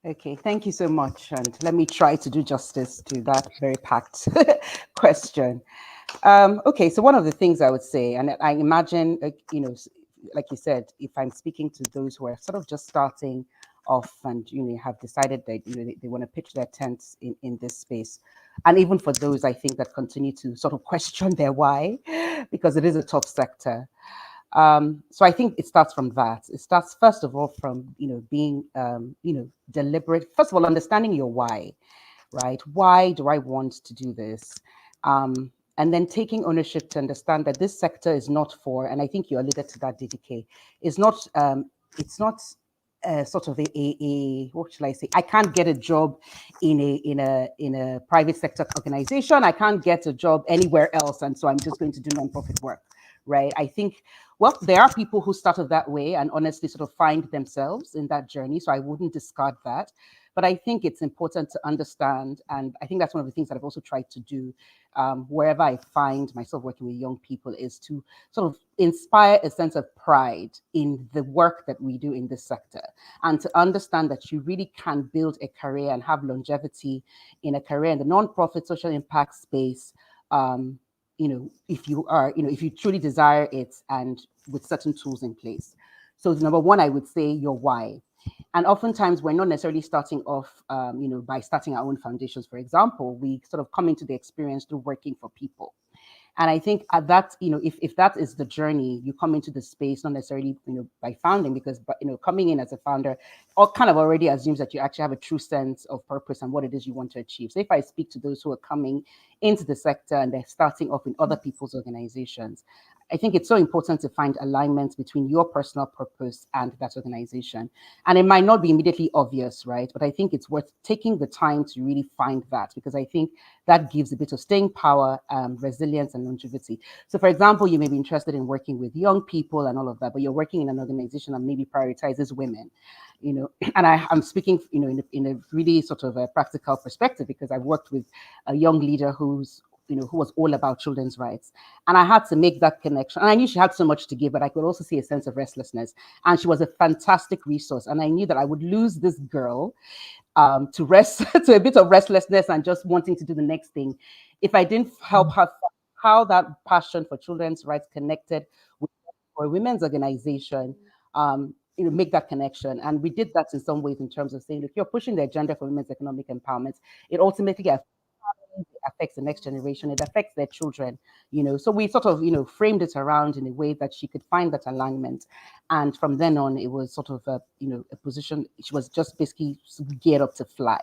Okay, thank you so much. And let me try to do justice to that very packed question. Okay, so one of the things I would say, and I imagine, like you said, if I'm speaking to those who are sort of just starting off and have decided that they want to pitch their tents in this space, and even for those I think that continue to sort of question their why, because it is a tough sector. So I think it starts from that. It starts first of all from being deliberate. First of all, understanding your why, right? Why do I want to do this? And then taking ownership to understand that this sector is not for, and I think you alluded to that, DDK, is not. It's not. Sort of a what shall I say? I can't get a job in a private sector organization. I can't get a job anywhere else, and so I'm just going to do nonprofit work, right? I think, well, there are people who started that way and honestly sort of find themselves in that journey. So I wouldn't discard that. But I think it's important to understand, and I think that's one of the things that I've also tried to do wherever I find myself working with young people, is to sort of inspire a sense of pride in the work that we do in this sector, and to understand that you really can build a career and have longevity in a career in the nonprofit social impact space. If you truly desire it, and with certain tools in place. So number one, I would say your why. And oftentimes we're not necessarily starting off, by starting our own foundations. For example, we sort of come into the experience through working for people. And I think at that, if that is the journey, you come into the space, not necessarily, by founding, because, but, coming in as a founder, all kind of already assumes that you actually have a true sense of purpose and what it is you want to achieve. So if I speak to those who are coming into the sector and they're starting off in other people's organizations, I think it's so important to find alignment between your personal purpose and that organization. And it might not be immediately obvious, right? But I think it's worth taking the time to really find that, because I think that gives a bit of staying power, resilience, and longevity. So for example, you may be interested in working with young people and all of that, but you're working in an organization that maybe prioritizes women, and I'm speaking, in a really sort of a practical perspective, because I've worked with a young leader who was all about children's rights. And I had to make that connection. And I knew she had so much to give, but I could also see a sense of restlessness. And she was a fantastic resource. And I knew that I would lose this girl to a bit of restlessness and just wanting to do the next thing if I didn't help her how that passion for children's rights connected with for a women's organization, make that connection. And we did that in some ways in terms of saying, look, you're pushing the agenda for women's economic empowerment. It ultimately affects the next generation. It affects their children, So we sort of, framed it around in a way that she could find that alignment. And from then on, it was sort of a position. She was just basically geared up to fly.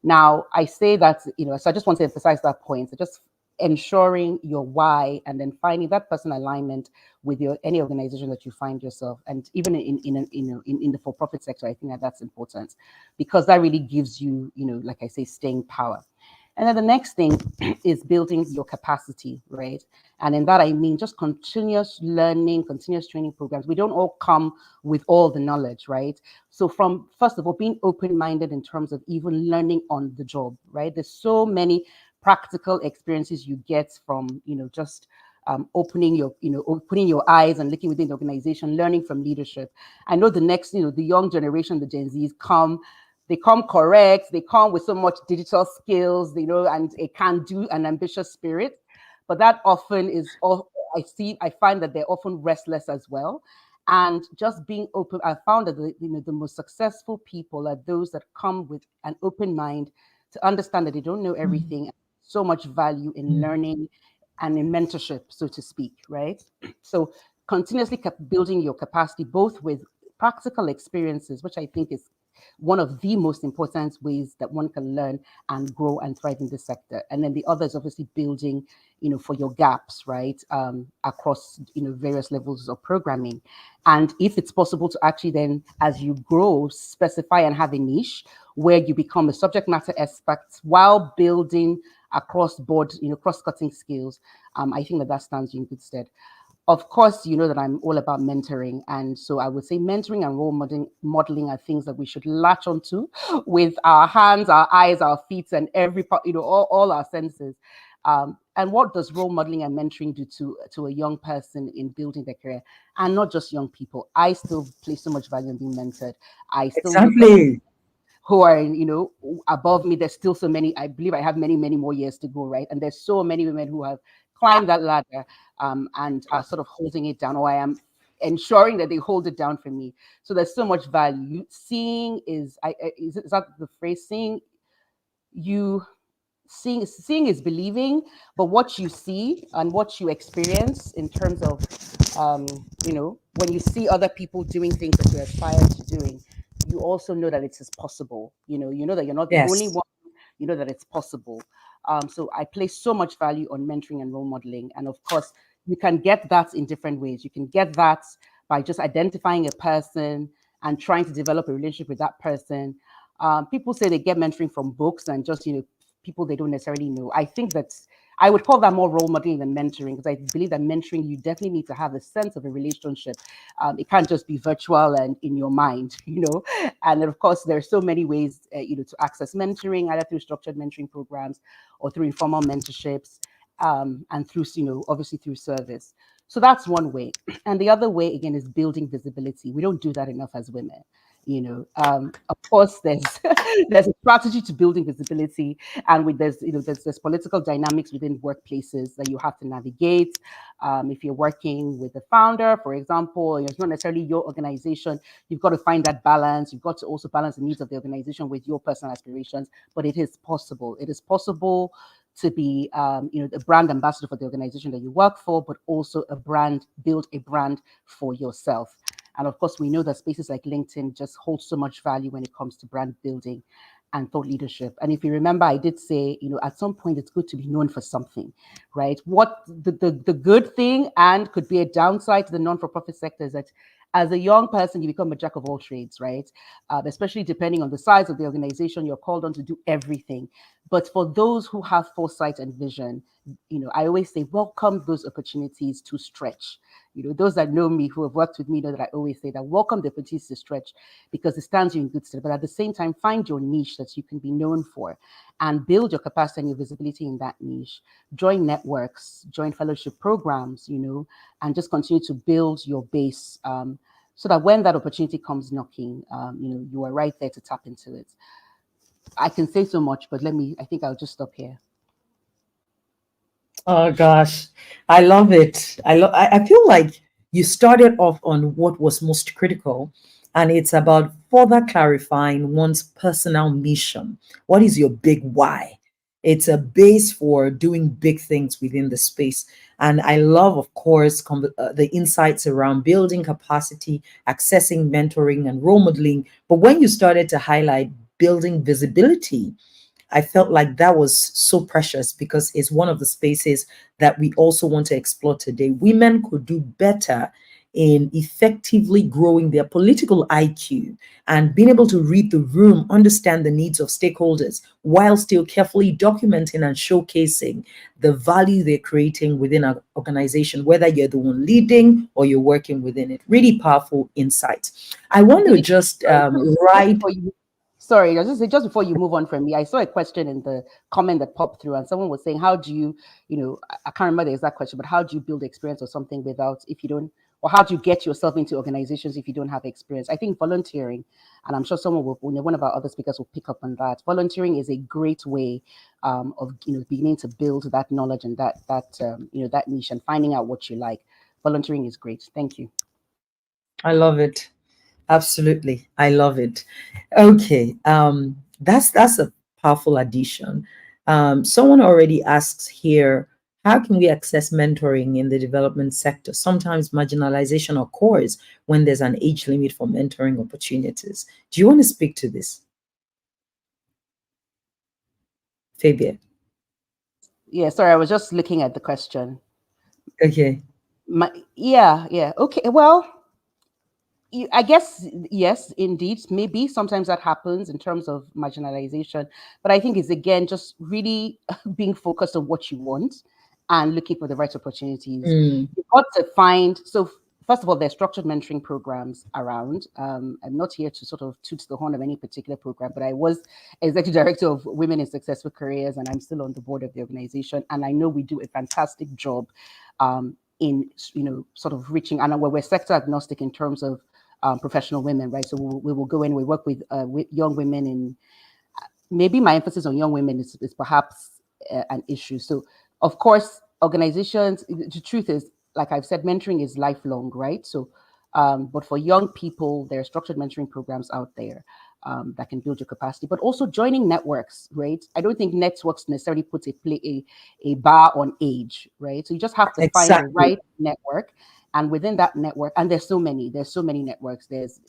Now, I say that, so I just want to emphasize that point. So just ensuring your why, and then finding that personal alignment with any organization that you find yourself, and even in the for-profit sector, I think that's important, because that really gives you, like I say, staying power. And then the next thing is building your capacity, right? And in that, I mean just continuous learning, continuous training programs. We don't all come with all the knowledge, right? So from, first of all, being open-minded in terms of even learning on the job, right? There's so many practical experiences you get from, just opening your eyes and looking within the organization, learning from leadership. I know the next, the young generation, the Gen Zs they come correct, they come with so much digital skills, and a can-do and ambitious spirit. But that often is all I find that they're often restless as well. And just being open, I found that the most successful people are those that come with an open mind to understand that they don't know everything. So much value in learning and in mentorship, so to speak, right? So continuously building your capacity, both with practical experiences, which I think is one of the most important ways that one can learn and grow and thrive in this sector. And then the other is obviously building, for your gaps, right, across, various levels of programming. And if it's possible to actually then, as you grow, specify and have a niche where you become a subject matter expert while building across board, cross-cutting skills, I think that stands you in good stead. Of course, you know that I'm all about mentoring. And so I would say mentoring and role modeling are things that we should latch onto with our hands, our eyes, our feet, and every part, all our senses. And what does role modeling and mentoring do to a young person in building their career? And not just young people. I still place so much value in being mentored. I still look up Exactly. who are, above me. There's still so many. I believe I have many, many more years to go, right? And there's so many women who have climbed that ladder, and are sort of holding it down, or I am ensuring that they hold it down for me. So there's so much value. Seeing is that the phrase? You seeing is believing, but what you see and what you experience in terms of, when you see other people doing things that you aspire to doing, you also know that it is possible. You know that you're not the only Yes. one. You know that it's possible. So I place so much value on mentoring and role modeling, and of course, you can get that in different ways. You can get that by just identifying a person and trying to develop a relationship with that person. People say they get mentoring from books and just people they don't necessarily know. I think that I would call that more role modeling than mentoring, because I believe that mentoring, you definitely need to have a sense of a relationship. It can't just be virtual and in your mind, And then of course, there are so many ways, to access mentoring, either through structured mentoring programs or through informal mentorships, and through, obviously through service. So that's one way. And the other way, again, is building visibility. We don't do that enough as women. Of course, there's there's a strategy to building visibility, and there's political dynamics within workplaces that you have to navigate. If you're working with the founder, for example, it's not necessarily your organization. You've got to find that balance. You've got to also balance the needs of the organization with your personal aspirations. But it is possible. It is possible to be, the brand ambassador for the organization that you work for, but also build a brand for yourself. And of course, we know that spaces like LinkedIn just hold so much value when it comes to brand building and thought leadership. And if you remember, I did say, at some point it's good to be known for something, right? What the good thing, and could be a downside to the non-for-profit sector, is that as a young person, you become a jack of all trades, right? Especially depending on the size of the organization, you're called on to do everything. But for those who have foresight and vision, I always say, welcome those opportunities to stretch. Those that know me, who have worked with me, know that I always say that welcome the opportunities to stretch, because it stands you in good stead. But at the same time, find your niche that you can be known for and build your capacity and your visibility in that niche. Join networks, join fellowship programs, and just continue to build your base, so that when that opportunity comes knocking, you are right there to tap into it. I can say so much, but I think I'll just stop here. Oh gosh, I love it. I feel like you started off on what was most critical, and it's about further clarifying one's personal mission. What is your big why? It's a base for doing big things within the space. And I love, of course, the insights around building capacity, accessing mentoring, and role modeling. But when you started to highlight building visibility, I felt like that was so precious, because it's one of the spaces that we also want to explore today. Women could do better in effectively growing their political IQ and being able to read the room, understand the needs of stakeholders, while still carefully documenting and showcasing the value they're creating within an organization, whether you're the one leading or you're working within it. Really powerful insight. I want to just write. Sorry, I was just say, just before you move on from me, I saw a question in the comment that popped through, and someone was saying, how do you, I can't remember the exact question, but how do you build experience or something if you don't, or how do you get yourself into organizations if you don't have experience? I think volunteering, and I'm sure someone will, one of our other speakers will pick up on that. Volunteering is a great way of, beginning to build that knowledge and that niche and finding out what you like. Volunteering is great. Thank you. I love it. Absolutely. I love it. Okay. That's a powerful addition. Someone already asks here, how can we access mentoring in the development sector? Sometimes marginalization occurs when there's an age limit for mentoring opportunities. Do you want to speak to this, Fabia? Yeah, sorry, I was just looking at the question. Okay. Yeah. Okay. Well, I guess, yes, indeed. Maybe sometimes that happens in terms of marginalization. But I think it's, again, just really being focused on what you want and looking for the right opportunities. Mm. You've got to find, so first of all, there's structured mentoring programs around. I'm not here to sort of toot the horn of any particular program, but I was executive director of Women in Successful Careers, and I'm still on the board of the organization. And I know we do a fantastic job in, sort of reaching, and we're sector agnostic in terms of professional women, right? So we will go in, we work with young women in, maybe my emphasis on young women is perhaps an issue. So, of course, organizations, the truth is, like I've said, mentoring is lifelong, right? So, but for young people, there are structured mentoring programs out there that can build your capacity, but also joining networks, right? I don't think networks necessarily put a bar on age, right? So you just have to find the Exactly. right network. And within that network, and there's so many networks. There's,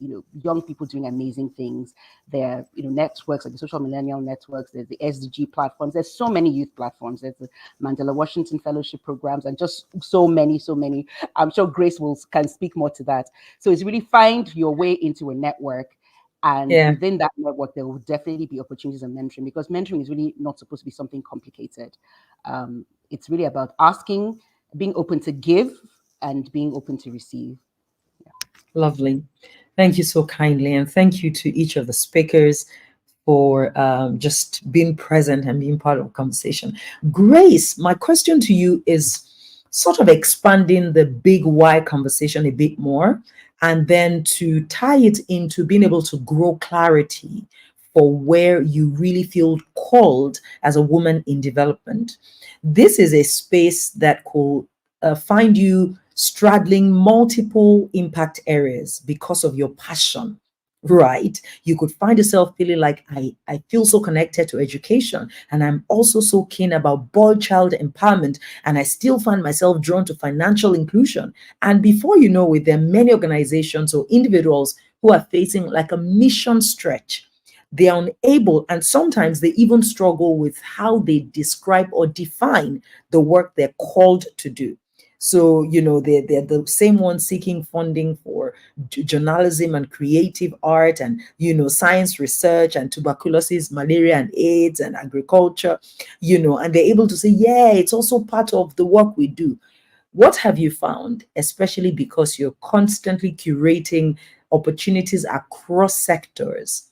young people doing amazing things. There are, networks like the social millennial networks. There's the SDG platforms. There's so many youth platforms. There's the Mandela Washington Fellowship programs, and just so many. I'm sure Grace can speak more to that. So it's really find your way into a network. And Yeah. within that network, there will definitely be opportunities in mentoring, because mentoring is really not supposed to be something complicated. It's really about asking, being open to give, and being open to receive. Lovely. Thank you so kindly. And thank you to each of the speakers for just being present and being part of the conversation. Grace, my question to you is sort of expanding the big why conversation a bit more, and then to tie it into being able to grow clarity for where you really feel called as a woman in development. This is a space that could find you straddling multiple impact areas because of your passion, right? You could find yourself feeling like, I feel so connected to education, and I'm also so keen about boy child empowerment, and I still find myself drawn to financial inclusion. And before you know it, there are many organizations or individuals who are facing like a mission stretch. They are unable, and sometimes they even struggle with how they describe or define the work they're called to do. So, they're the same ones seeking funding for journalism and creative art and, science research and tuberculosis, malaria and AIDS and agriculture, and they're able to say, yeah, it's also part of the work we do. What have you found, especially because you're constantly curating opportunities across sectors?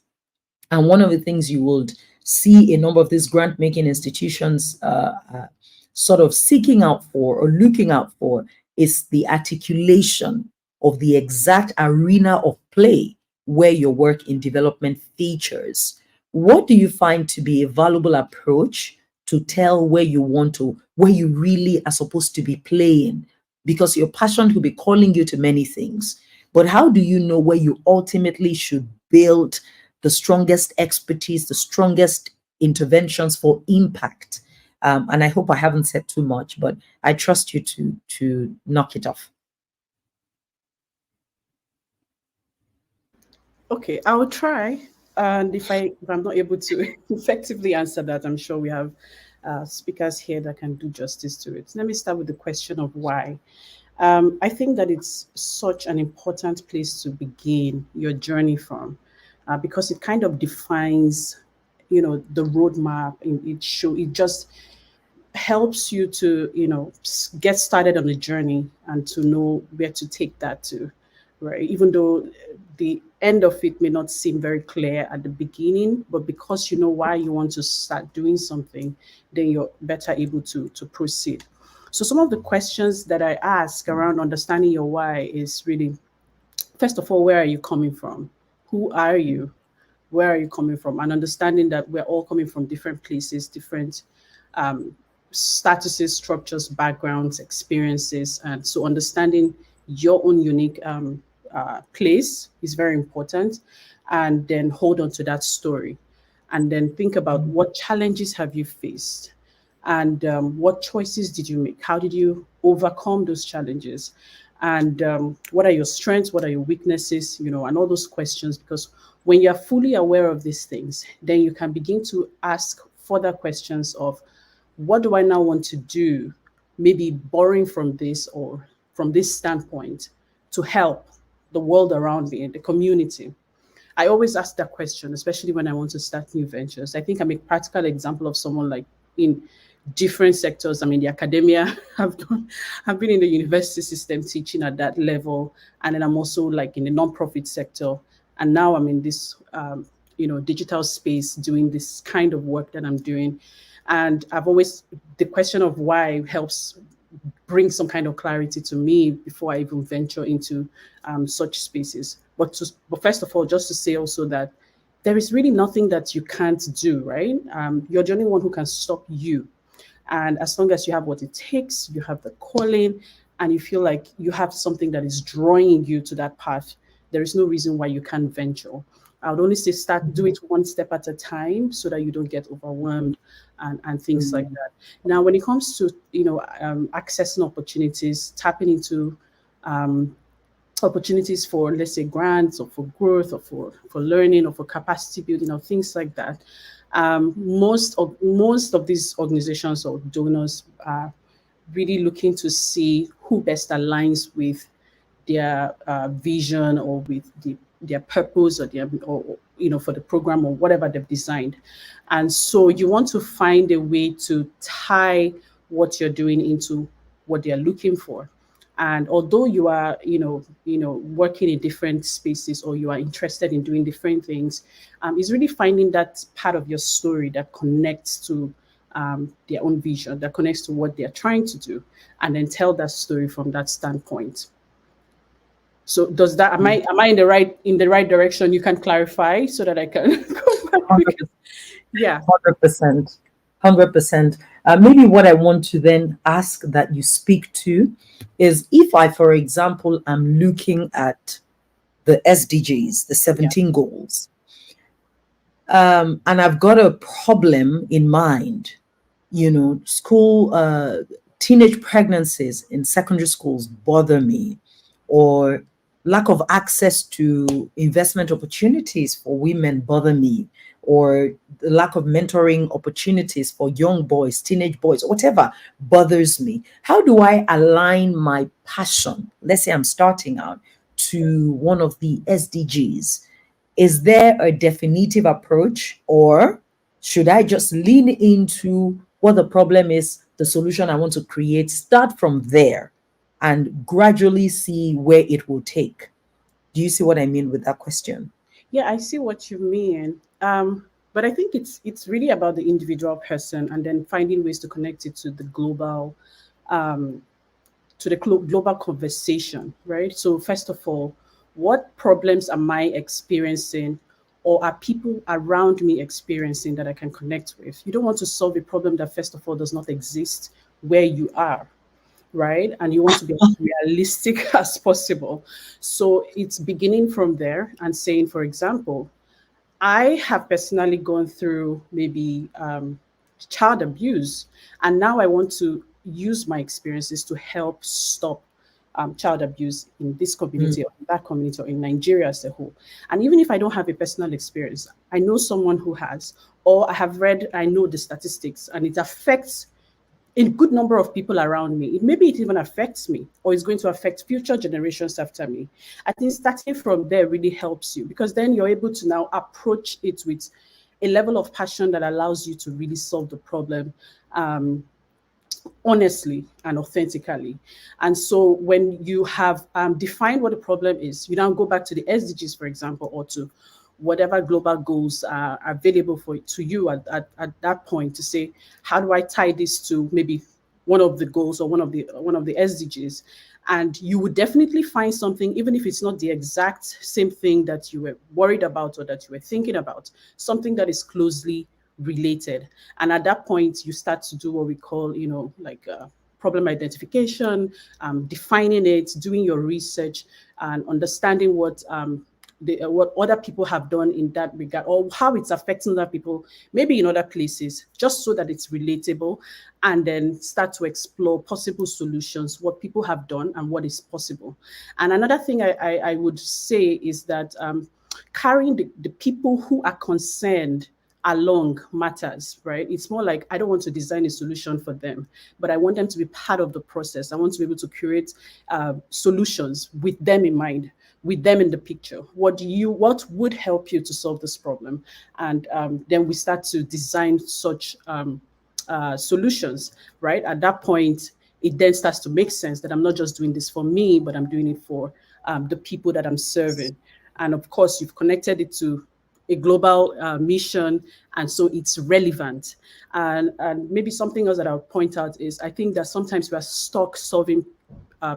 And one of the things you would see a number of these grant making institutions sort of seeking out for or looking out for is the articulation of the exact arena of play where your work in development features. What do you find to be a valuable approach to tell where you really are supposed to be playing? Because your passion could be calling you to many things, but how do you know where you ultimately should build the strongest expertise, the strongest interventions for impact? And I hope I haven't said too much, but I trust you to knock it off. Okay, I will try. And if I'm not able to effectively answer that, I'm sure we have speakers here that can do justice to it. Let me start with the question of why. I think that it's such an important place to begin your journey from, because it kind of defines, the roadmap. It just helps you to, get started on the journey and to know where to take that to, right? Even though the end of it may not seem very clear at the beginning, but because you know why you want to start doing something, then you're better able to proceed. So some of the questions that I ask around understanding your why is really, first of all, where are you coming from? Who are you? Where are you coming from? And understanding that we're all coming from different places, different statuses, structures, backgrounds, experiences. And so understanding your own unique place is very important. And then hold on to that story. And then think about what challenges have you faced, and what choices did you make? How did you overcome those challenges? And what are your strengths? What are your weaknesses? And all those questions. Because when you're fully aware of these things, then you can begin to ask further questions of, what do I now want to do? Maybe borrowing from this or from this standpoint to help the world around me, the community. I always ask that question, especially when I want to start new ventures. I think I'm a practical example of someone like in different sectors. I mean, the academia, I've been in the university system teaching at that level, and then I'm also like in the nonprofit sector, and now I'm in this, digital space doing this kind of work that I'm doing, and I've always the question of why helps bring some kind of clarity to me before I even venture into such spaces. But first of all, just to say also that there is really nothing that you can't do, right? You're the only one who can stop you. And as long as you have what it takes, you have the calling, and you feel like you have something that is drawing you to that path, there is no reason why you can't venture. I would only say do it one step at a time so that you don't get overwhelmed and things like that. Now, when it comes to accessing opportunities, tapping into opportunities for, let's say, grants or for growth or for learning or for capacity building or things like that, most of these organizations or donors are really looking to see who best aligns with their vision or with their purpose or for the program or whatever they've designed. And so you want to find a way to tie what you're doing into what they're looking for. And although you are, working in different spaces or you are interested in doing different things, it's really finding that part of your story that connects to their own vision, that connects to what they're trying to do, and then tell that story from that standpoint. So does that, am I in the right direction? You can clarify so that I can go back. Because, yeah. 100%. 100%. Maybe what I want to then ask that you speak to is if I, for example, am looking at the SDGs, the 17 goals, and I've got a problem in mind, teenage pregnancies in secondary schools bother me, or lack of access to investment opportunities for women bother me, or the lack of mentoring opportunities for young boys, teenage boys, whatever bothers me. How do I align my passion? Let's say I'm starting out to one of the SDGs. Is there a definitive approach, or should I just lean into what the problem is, the solution I want to create, start from there, and gradually see where it will take? Do you see what I mean with that question? Yeah, I see what you mean. But I think it's really about the individual person, and then finding ways to connect it to the global, global conversation, right? So first of all, what problems am I experiencing, or are people around me experiencing that I can connect with? You don't want to solve a problem that, first of all, does not exist where you are, right? And you want to be as realistic as possible. So it's beginning from there and saying, for example, I have personally gone through maybe child abuse, and now I want to use my experiences to help stop child abuse in this community or in that community or in Nigeria as a whole. And even if I don't have a personal experience, I know someone who has, or I know the statistics, and it affects a good number of people around me. Maybe it even affects me, or it's going to affect future generations after me. I think starting from there really helps you, because then you're able to now approach it with a level of passion that allows you to really solve the problem honestly and authentically. And so when you have defined what the problem is, you now go back to the SDGs, for example, or to whatever global goals are available to you at that point, to say, how do I tie this to maybe one of the goals or one of the SDGs? And you would definitely find something, even if it's not the exact same thing that you were worried about or that you were thinking about, something that is closely related. And at that point, you start to do what we call, problem identification, defining it, doing your research, and understanding what other people have done in that regard, or how it's affecting other people, maybe in other places, just so that it's relatable, and then start to explore possible solutions, what people have done and what is possible. And another thing I would say is that carrying the people who are concerned along matters, right? It's more like, I don't want to design a solution for them, but I want them to be part of the process. I want to be able to create solutions with them in mind, with them in the picture. What would help you to solve this problem? And then we start to design such solutions, right? At that point, it then starts to make sense that I'm not just doing this for me, but I'm doing it for the people that I'm serving. And of course, you've connected it to a global mission, and so it's relevant. And maybe something else that I'll point out is I think that sometimes we are stuck solving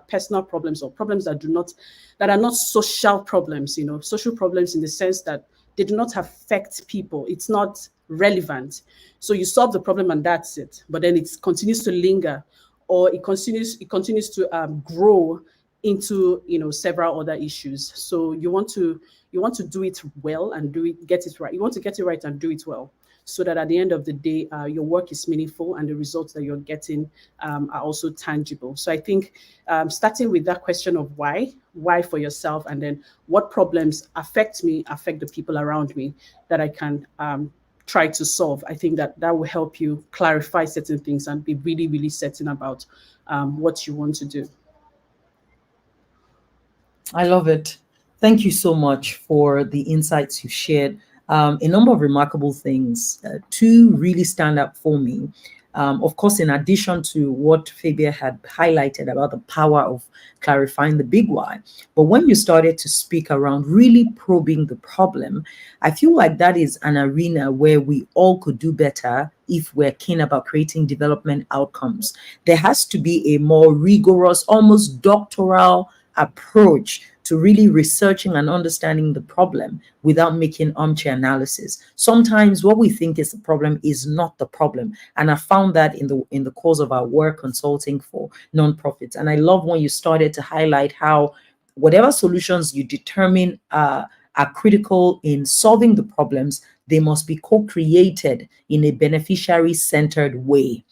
personal problems or problems that are not social problems, social problems in the sense that they do not affect people. It's not relevant. So you solve the problem and that's it. But then it continues to linger, or it continues to grow into several other issues. So you want to do it well and get it right. You want to get it right and do it well, so that at the end of the day, your work is meaningful and the results that you're getting are also tangible. So I think starting with that question of why for yourself, and then what problems affect the people around me that I can try to solve. I think that will help you clarify certain things and be really, really certain about what you want to do. I love it. Thank you so much for the insights you shared. A number of remarkable things. Two really stand out for me. Of course, in addition to what Fabia had highlighted about the power of clarifying the big why, but when you started to speak around really probing the problem, I feel like that is an arena where we all could do better if we're keen about creating development outcomes. There has to be a more rigorous, almost doctoral approach to really researching and understanding the problem without making armchair analysis. Sometimes what we think is the problem is not the problem. And I found that in the course of our work consulting for nonprofits. And I love when you started to highlight how whatever solutions you determine are critical in solving the problems, they must be co-created in a beneficiary-centered way,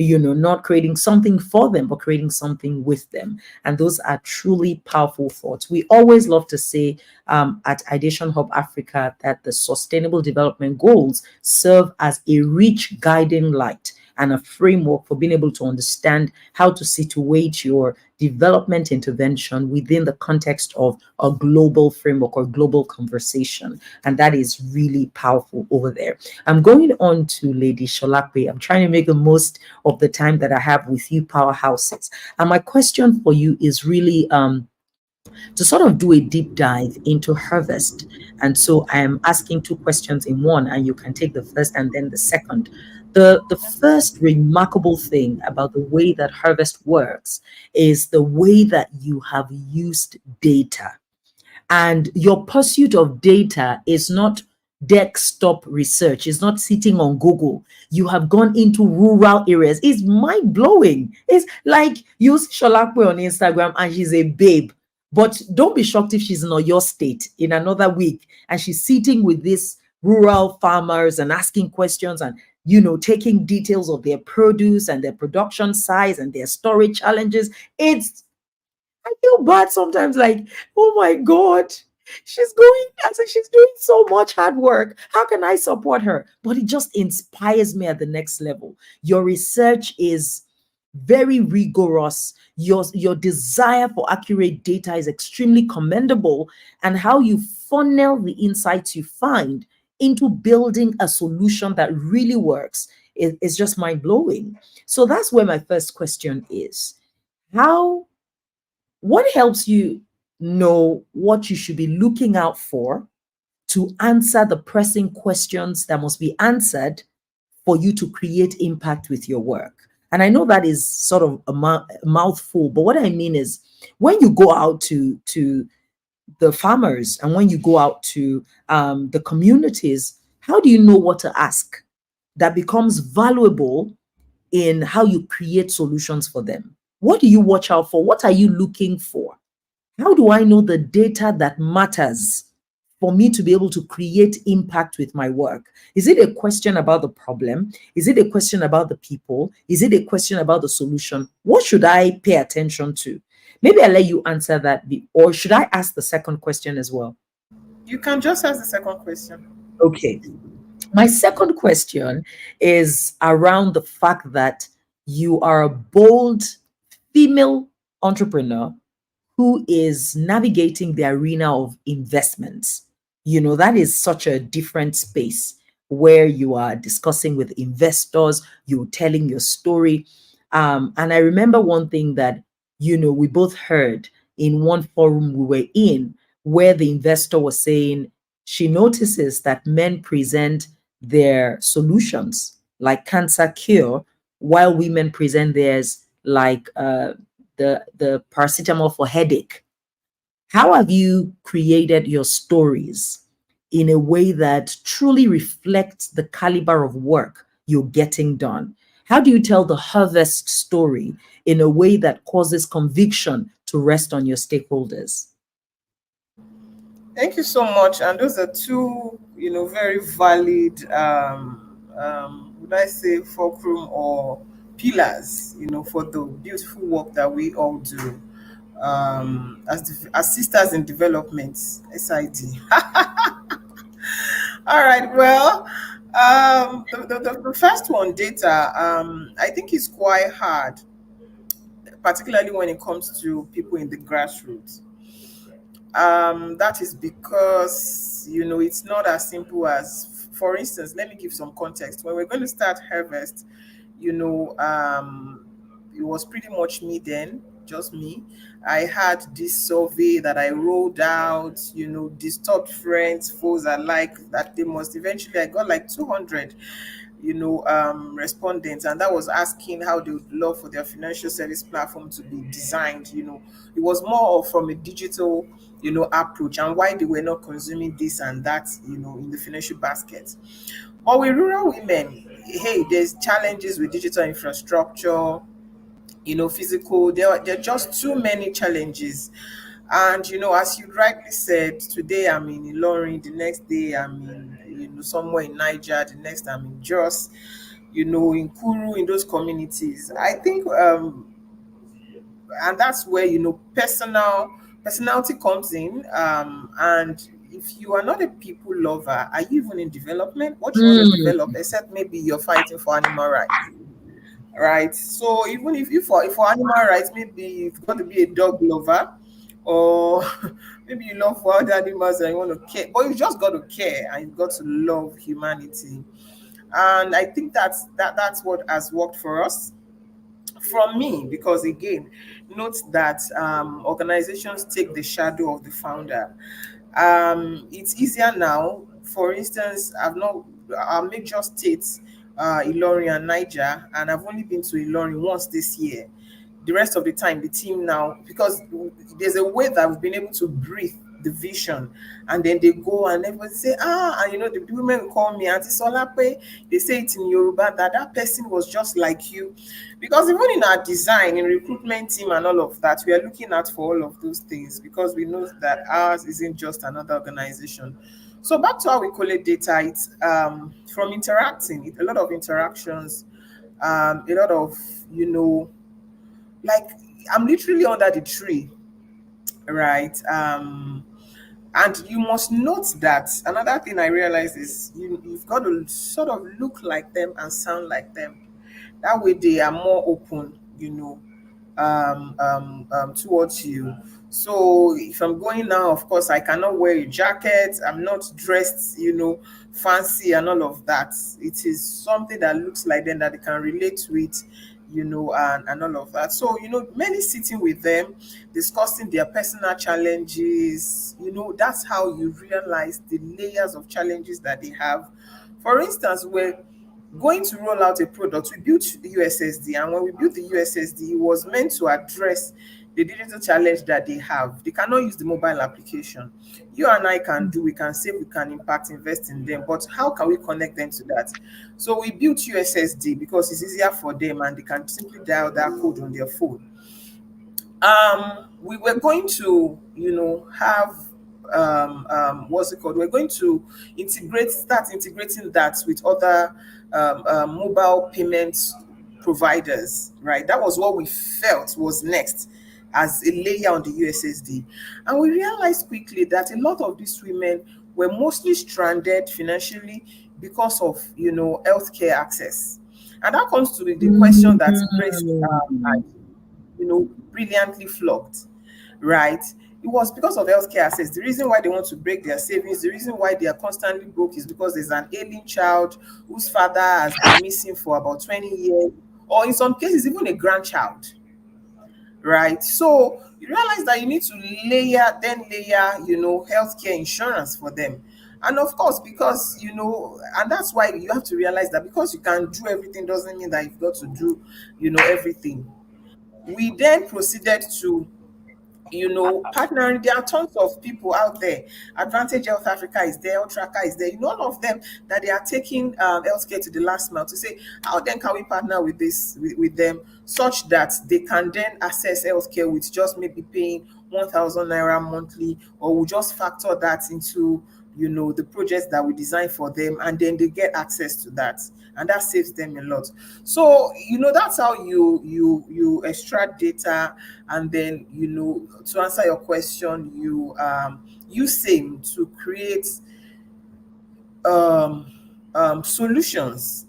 not creating something for them, but creating something with them. And those are truly powerful thoughts. We always love to say at Ideation Hub Africa that the Sustainable Development Goals serve as a rich guiding light and a framework for being able to understand how to situate your development intervention within the context of a global framework or global conversation. And that is really powerful over there. I'm going on to Lady Sholape. I'm trying to make the most of the time that I have with you, powerhouses. And my question for you is really to sort of do a deep dive into harvest. And so I am asking two questions in one, and you can take the first and then the second. The first remarkable thing about the way that harvest works is the way that you have used data. And your pursuit of data is not desktop research, it's not sitting on Google. You have gone into rural areas. It's mind blowing. It's like use Sholakwe on Instagram and she's a babe. But don't be shocked if she's in your state in another week and she's sitting with these rural farmers and asking questions and taking details of their produce and their production size and their storage challenges. I feel bad sometimes, like, oh my God, she's doing so much hard work. How can I support her? But it just inspires me at the next level. Your research is very rigorous. Your desire for accurate data is extremely commendable, and how you funnel the insights you find into building a solution that really works is just mind-blowing. So that's where my first question is. What helps you know what you should be looking out for to answer the pressing questions that must be answered for you to create impact with your work? And I know that is sort of a mouthful, but what I mean is when you go out to the farmers and when you go out to the communities, how do you know what to ask that becomes valuable in how you create solutions for them? What do you watch out for? What are you looking for? How do I know the data that matters for me to be able to create impact with my work? Is it a question about the problem? Is it a question about the people? Is it a question about the solution? What should I pay attention to? Maybe I'll let you answer that, or should I ask the second question as well? You can just ask the second question. Okay. My second question is around the fact that you are a bold female entrepreneur who is navigating the arena of investments. That is such a different space. where you are discussing with investors, you're telling your story. And I remember one thing that, we both heard in one forum we were in, where the investor was saying she notices that men present their solutions like cancer cure, while women present theirs like the paracetamol for headache. How have you created your stories in a way that truly reflects the caliber of work you're getting done? How do you tell the harvest story in a way that causes conviction to rest on your stakeholders? Thank you so much. And those are two, very valid, would I say, fulcrum or pillars, for the beautiful work that we all do as sisters in development, SID. All right. Well, the first one, data, I think is quite hard, particularly when it comes to people in the grassroots. That is because it's not as simple as, for instance, let me give some context. When we're going to start harvest, you know, um, it was pretty much me then, just me. I had this survey that I rolled out, disturbed friends, foes alike, that they must eventually, I got like 200 respondents, and that was asking how they would love for their financial service platform to be designed. It was more of from a digital, approach, and why they were not consuming this and that, in the financial basket. But with rural women, hey, there's challenges with digital infrastructure, physical. There are just too many challenges. And as you rightly said, today I'm in Ilorin, the next day I'm in, somewhere in Niger, the next I'm in Jos, in Kuru, in those communities. I think, and that's where personality comes in. And if you are not a people lover, are you even in development? What do you want to develop? Hmm. Except maybe you're fighting for animal rights, right? So even if you for animal rights, maybe you've got to be a dog lover, or maybe you love wild animals and you want to care, but you just got to care and you've got to love humanity. And I think that's what has worked for us. From me, because again, note that organizations take the shadow of the founder. It's easier now. For instance, our major states, Ilorin and Niger, and I've only been to Ilorin once this year. The rest of the time, the team now, because there's a way that we've been able to breathe the vision, and then they go and everybody say, and the women call me Auntie Solape. They say it in Yoruba that person was just like you, because even in our design, in recruitment team and all of that, we are looking out for all of those things, because we know that ours isn't just another organization. So back to how we collect data, it's from interacting, a lot of interactions, a lot of, like, I'm literally under the tree, right? And you must note that another thing I realized is you've got to sort of look like them and sound like them. That way they are more open, towards you. So if I'm going now, of course, I cannot wear a jacket. I'm not dressed, fancy and all of that. It is something that looks like them that they can relate with, and all of that. So, many sitting with them, discussing their personal challenges, that's how you realize the layers of challenges that they have. For instance, we're going to roll out a product. We built the USSD, and when we built the USSD, it was meant to address the digital challenge that they have. They cannot use the mobile application. You and I can do, we can save, we can impact, invest in them, but how can we connect them to that? So we built USSD because it's easier for them and they can simply dial that code on their phone. We were going to, have what's it called? We're going to start integrating that with other mobile payments providers, right? That was what we felt was next as a layer on the USSD. And we realized quickly that a lot of these women were mostly stranded financially because of, healthcare access. And that comes to the question that Grace Hmm. brilliantly flogged, right? It was because of healthcare access. The reason why they want to break their savings, the reason why they are constantly broke is because there's an ailing child whose father has been missing for about 20 years, or in some cases, even a grandchild, right? So you realize that you need to layer, healthcare insurance for them. And of course, because, and that's why you have to realize that because you can do everything doesn't mean that you've got to do, everything. We then proceeded to partnering. There are tons of people out there. Advantage Health Africa is there, Health Tracker is there. All of them that they are taking healthcare to the last mile to say, how then can we partner with with them such that they can then access healthcare with just maybe paying 1,000 naira monthly, or we'll just factor that into the projects that we design for them, and then they get access to that, and that saves them a lot. So that's how you extract data, and then to answer your question, you use same to create um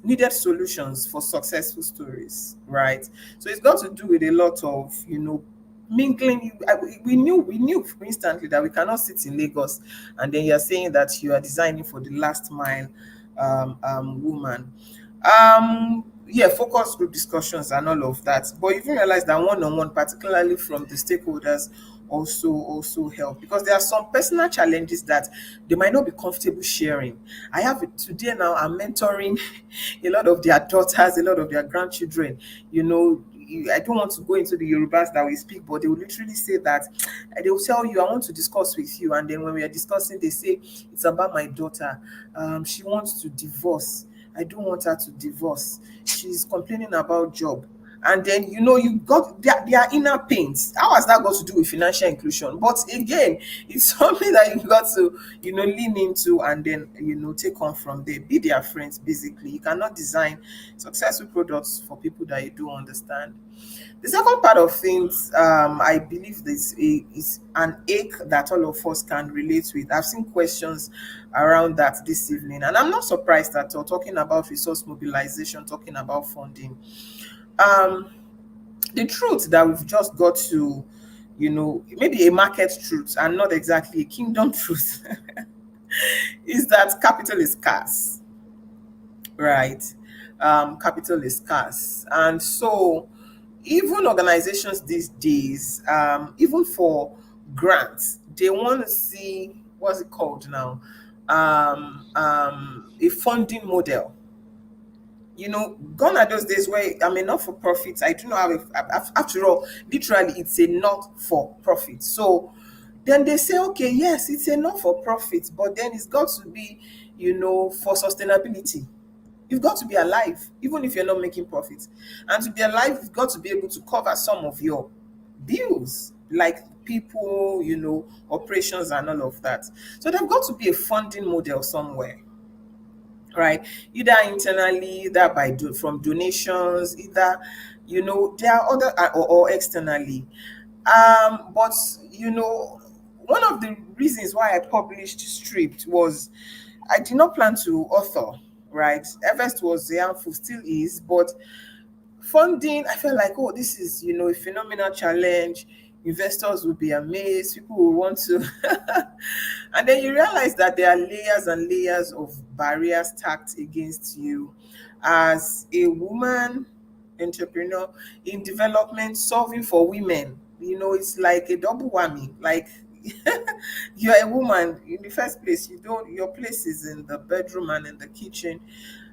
needed solutions for successful stories, right? So it's got to do with a lot of mingling. We knew instantly that we cannot sit in Lagos and then you're saying that you are designing for the last mile woman. Yeah, focus group discussions and all of that, but you realize that one-on-one, particularly from the stakeholders, also help, because there are some personal challenges that they might not be comfortable sharing. I have it today. Now I'm mentoring a lot of their daughters, a lot of their grandchildren. I don't want to go into the Yorubas that we speak, but they will literally say that they will tell you, I want to discuss with you. And then when we are discussing, they say, it's about my daughter. She wants to divorce. I don't want her to divorce. She's complaining about job. And then you got their inner pains. How has that got to do with financial inclusion? But again, it's something that you got to lean into, and then take on from there. Be their friends. Basically, you cannot design successful products for people that you don't understand. The second part of things, I believe this is an ache that all of us can relate with. I've seen questions around that this evening, and I'm not surprised at all. Talking about resource mobilization, talking about funding. Um, the truth that we've just got to, maybe a market truth and not exactly a kingdom truth, is that capital is scarce, right? Capital is scarce. And so, even organizations these days, even for grants, they want to see, what's it called now? A funding model. Gone are those days where I'm a not for profit. I do not have after all, literally, it's a not for profit. So then they say, okay, yes, it's a not for profit, but then it's got to be, for sustainability. You've got to be alive, even if you're not making profits. And to be alive, you've got to be able to cover some of your bills, like people, operations and all of that. So there's got to be a funding model somewhere, right? Either internally, either from donations, either there are other, or externally. But one of the reasons why I published Stripped was I did not plan to author, right? Everest was harmful, still is, but funding, I felt like, oh, this is a phenomenal challenge. Investors will be amazed, people will want to and then you realize that there are layers and layers of barriers stacked against you as a woman entrepreneur in development, solving for women. It's like a double whammy. Like you're a woman in the first place, your place is in the bedroom and in the kitchen.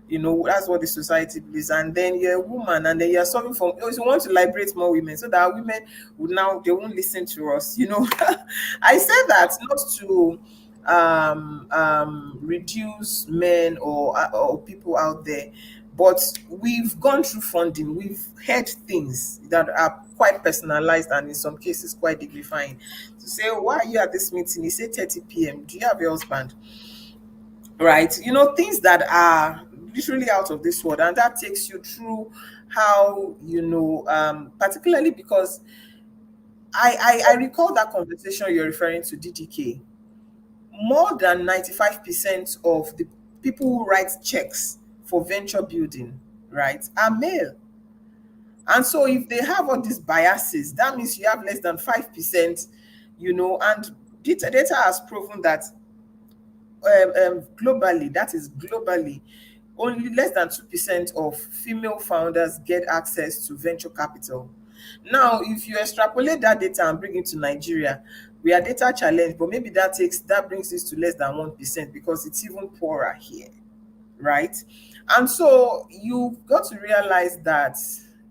That's what the society believes. And then you're a woman, and then you're solving for, you want to liberate more women so that women would now, they won't listen to us. I say that not to reduce men or people out there, but we've gone through funding, we've heard things that are quite personalized and in some cases quite dignifying. To say, oh, why are you at this meeting? You say 30 p.m. Do you have your husband? Right? Things that are literally out of this world, and that takes you through how, particularly because I recall that conversation you're referring to, DDK. More than 95% of the people who write checks for venture building, right, are male. And so if they have all these biases, that means you have less than 5%, and data has proven that globally, that is globally, only less than 2% of female founders get access to venture capital. Now, if you extrapolate that data and bring it to Nigeria, we are data challenged, but maybe that brings this to less than 1% because it's even poorer here, right? And so you've got to realize that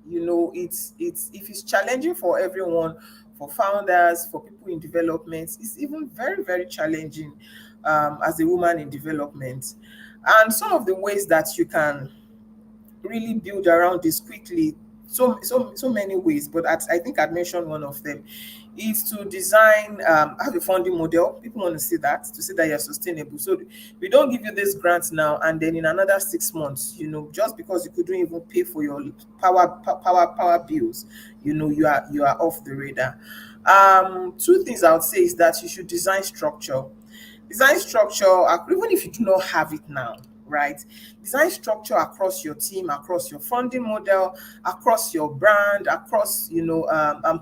it's if it's challenging for everyone, for founders, for people in development, it's even very, very challenging as a woman in development. And some of the ways that you can really build around this quickly, so many ways, but I think I'd mentioned one of them is to design have a funding model. People want to see that, you're sustainable. So we don't give you this grant now and then in another 6 months, just because you couldn't even pay for your power bills, you are off the radar. Two things I would say is that you should design structure. Design structure, even if you do not have it now, right? Design structure across your team, across your funding model, across your brand, across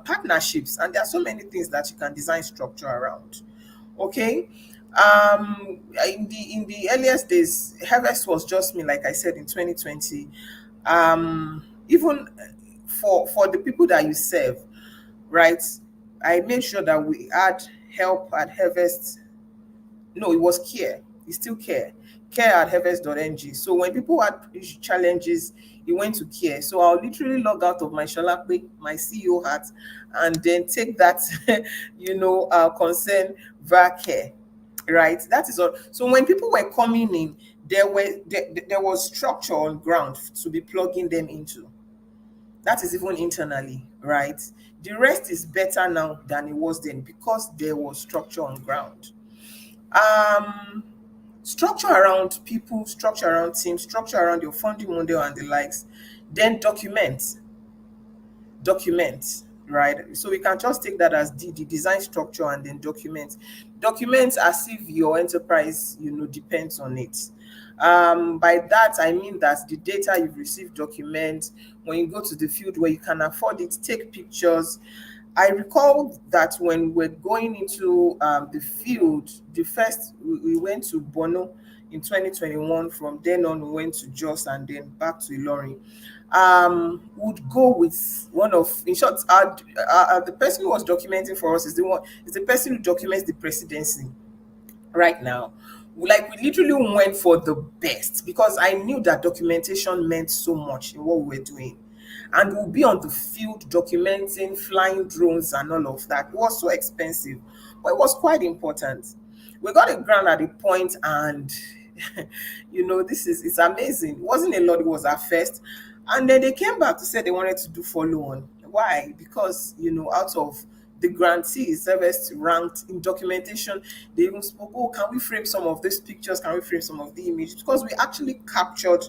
partnerships, and there are so many things that you can design structure around. Okay. In the earliest days, Harvest was just me, like I said, in 2020. Even for the people that you serve, right? I made sure that we had help at Harvest. No, it was care. It's still care at harvest.ng. So when people had challenges, it went to care. So I'll literally log out of my Shalakwe, my CEO hat, and then take that concern via care, right? That is all. So when people were coming in, there was structure on ground to be plugging them into. That is even internally, right? The rest is better now than it was then because there was structure on ground. Structure around people, structure around teams, structure around your funding model and the likes. Then document, right? So we can just take that as the design structure and then document as if your enterprise depends on it. By that I mean that the data you've received, document. When you go to the field where you can afford it, take pictures. I recall that when we're going into the field, we went to Bono in 2021. From then on, we went to Jos and then back to Ilorin. Would go with one of, in short, the person who was documenting for us is the person who documents the presidency right now. Like, we literally went for the best because I knew that documentation meant so much in what we were doing. And we'll be on the field documenting, flying drones and all of that. It was so expensive, but it was quite important. We got a grant at a point and it's amazing. It wasn't a lot, it was our first. And then they came back to say they wanted to do follow on. Why? Because out of the grantees, service ranked in documentation, they even spoke, oh, can we frame some of these pictures? Can we frame some of the images? Because we actually captured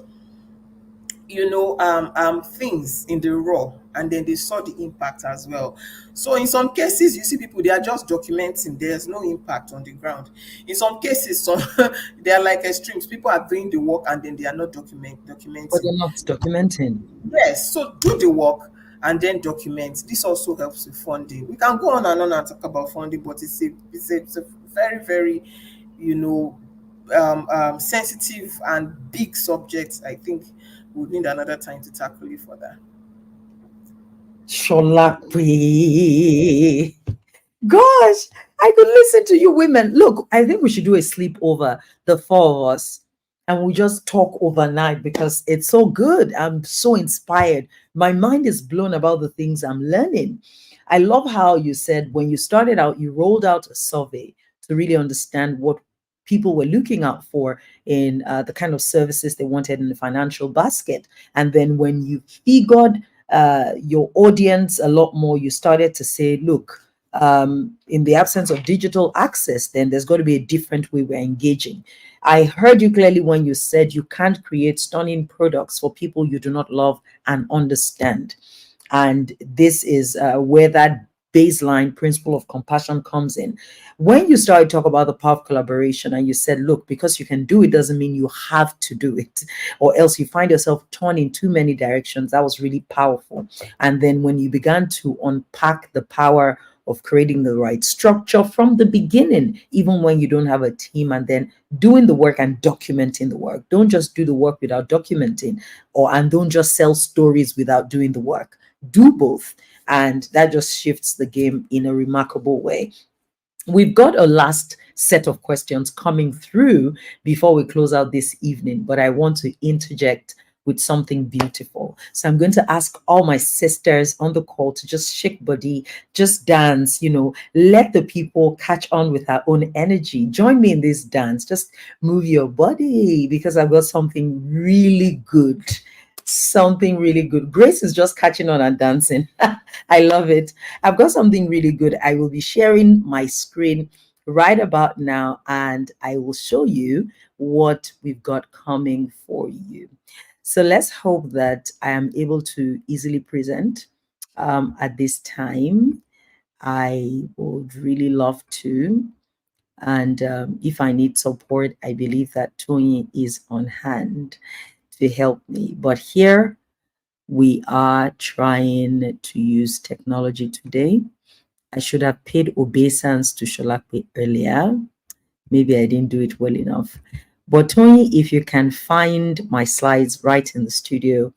things in the raw, and then they saw the impact as well. So in some cases, you see people, they are just documenting, there's no impact on the ground. In some cases, they are like extremes. People are doing the work and then they are not documenting. But they're not documenting. Yes, so do the work and then document. This also helps with funding. We can go on and talk about funding, but it's a very, very sensitive and big subject. I think we'll need another time to tackle it for that. Sholakwe. Gosh, I could listen to you women. Look, I think we should do a sleepover, the four of us, and we just talk overnight because it's so good. I'm so inspired. My mind is blown about the things I'm learning. I love how you said when you started out, you rolled out a survey to really understand what people were looking out for in the kind of services they wanted in the financial basket. And then when you figured your audience a lot more, you started to say, look, in the absence of digital access, then there's got to be a different way we're engaging. I heard you clearly when you said you can't create stunning products for people you do not love and understand. And this is where that baseline principle of compassion comes in. When you started talking about the power of collaboration and you said, look, because you can do it doesn't mean you have to do it, or else you find yourself torn in too many directions. That was really powerful. And then when you began to unpack the power of creating the right structure from the beginning, even when you don't have a team, and then doing the work and documenting the work. Don't just do the work without documenting, and don't just sell stories without doing the work. Do both. And that just shifts the game in a remarkable way. We've got a last set of questions coming through before we close out this evening, but I want to interject with something beautiful. So I'm going to ask all my sisters on the call to just shake body, just dance, let the people catch on with our own energy. Join me in this dance. Just move your body, because I've got something really good. Something really good. Grace is just catching on and dancing. I love it. I've got something really good. I will be sharing my screen right about now, and I will show you what we've got coming for you. So let's hope that I am able to easily present at this time. I would really love to. And if I need support, I believe that Tony is on hand to help me. But here we are trying to use technology today. I should have paid obeisance to Sholape earlier. Maybe I didn't do it well enough. But Tony, if you can find my slides right in the studio,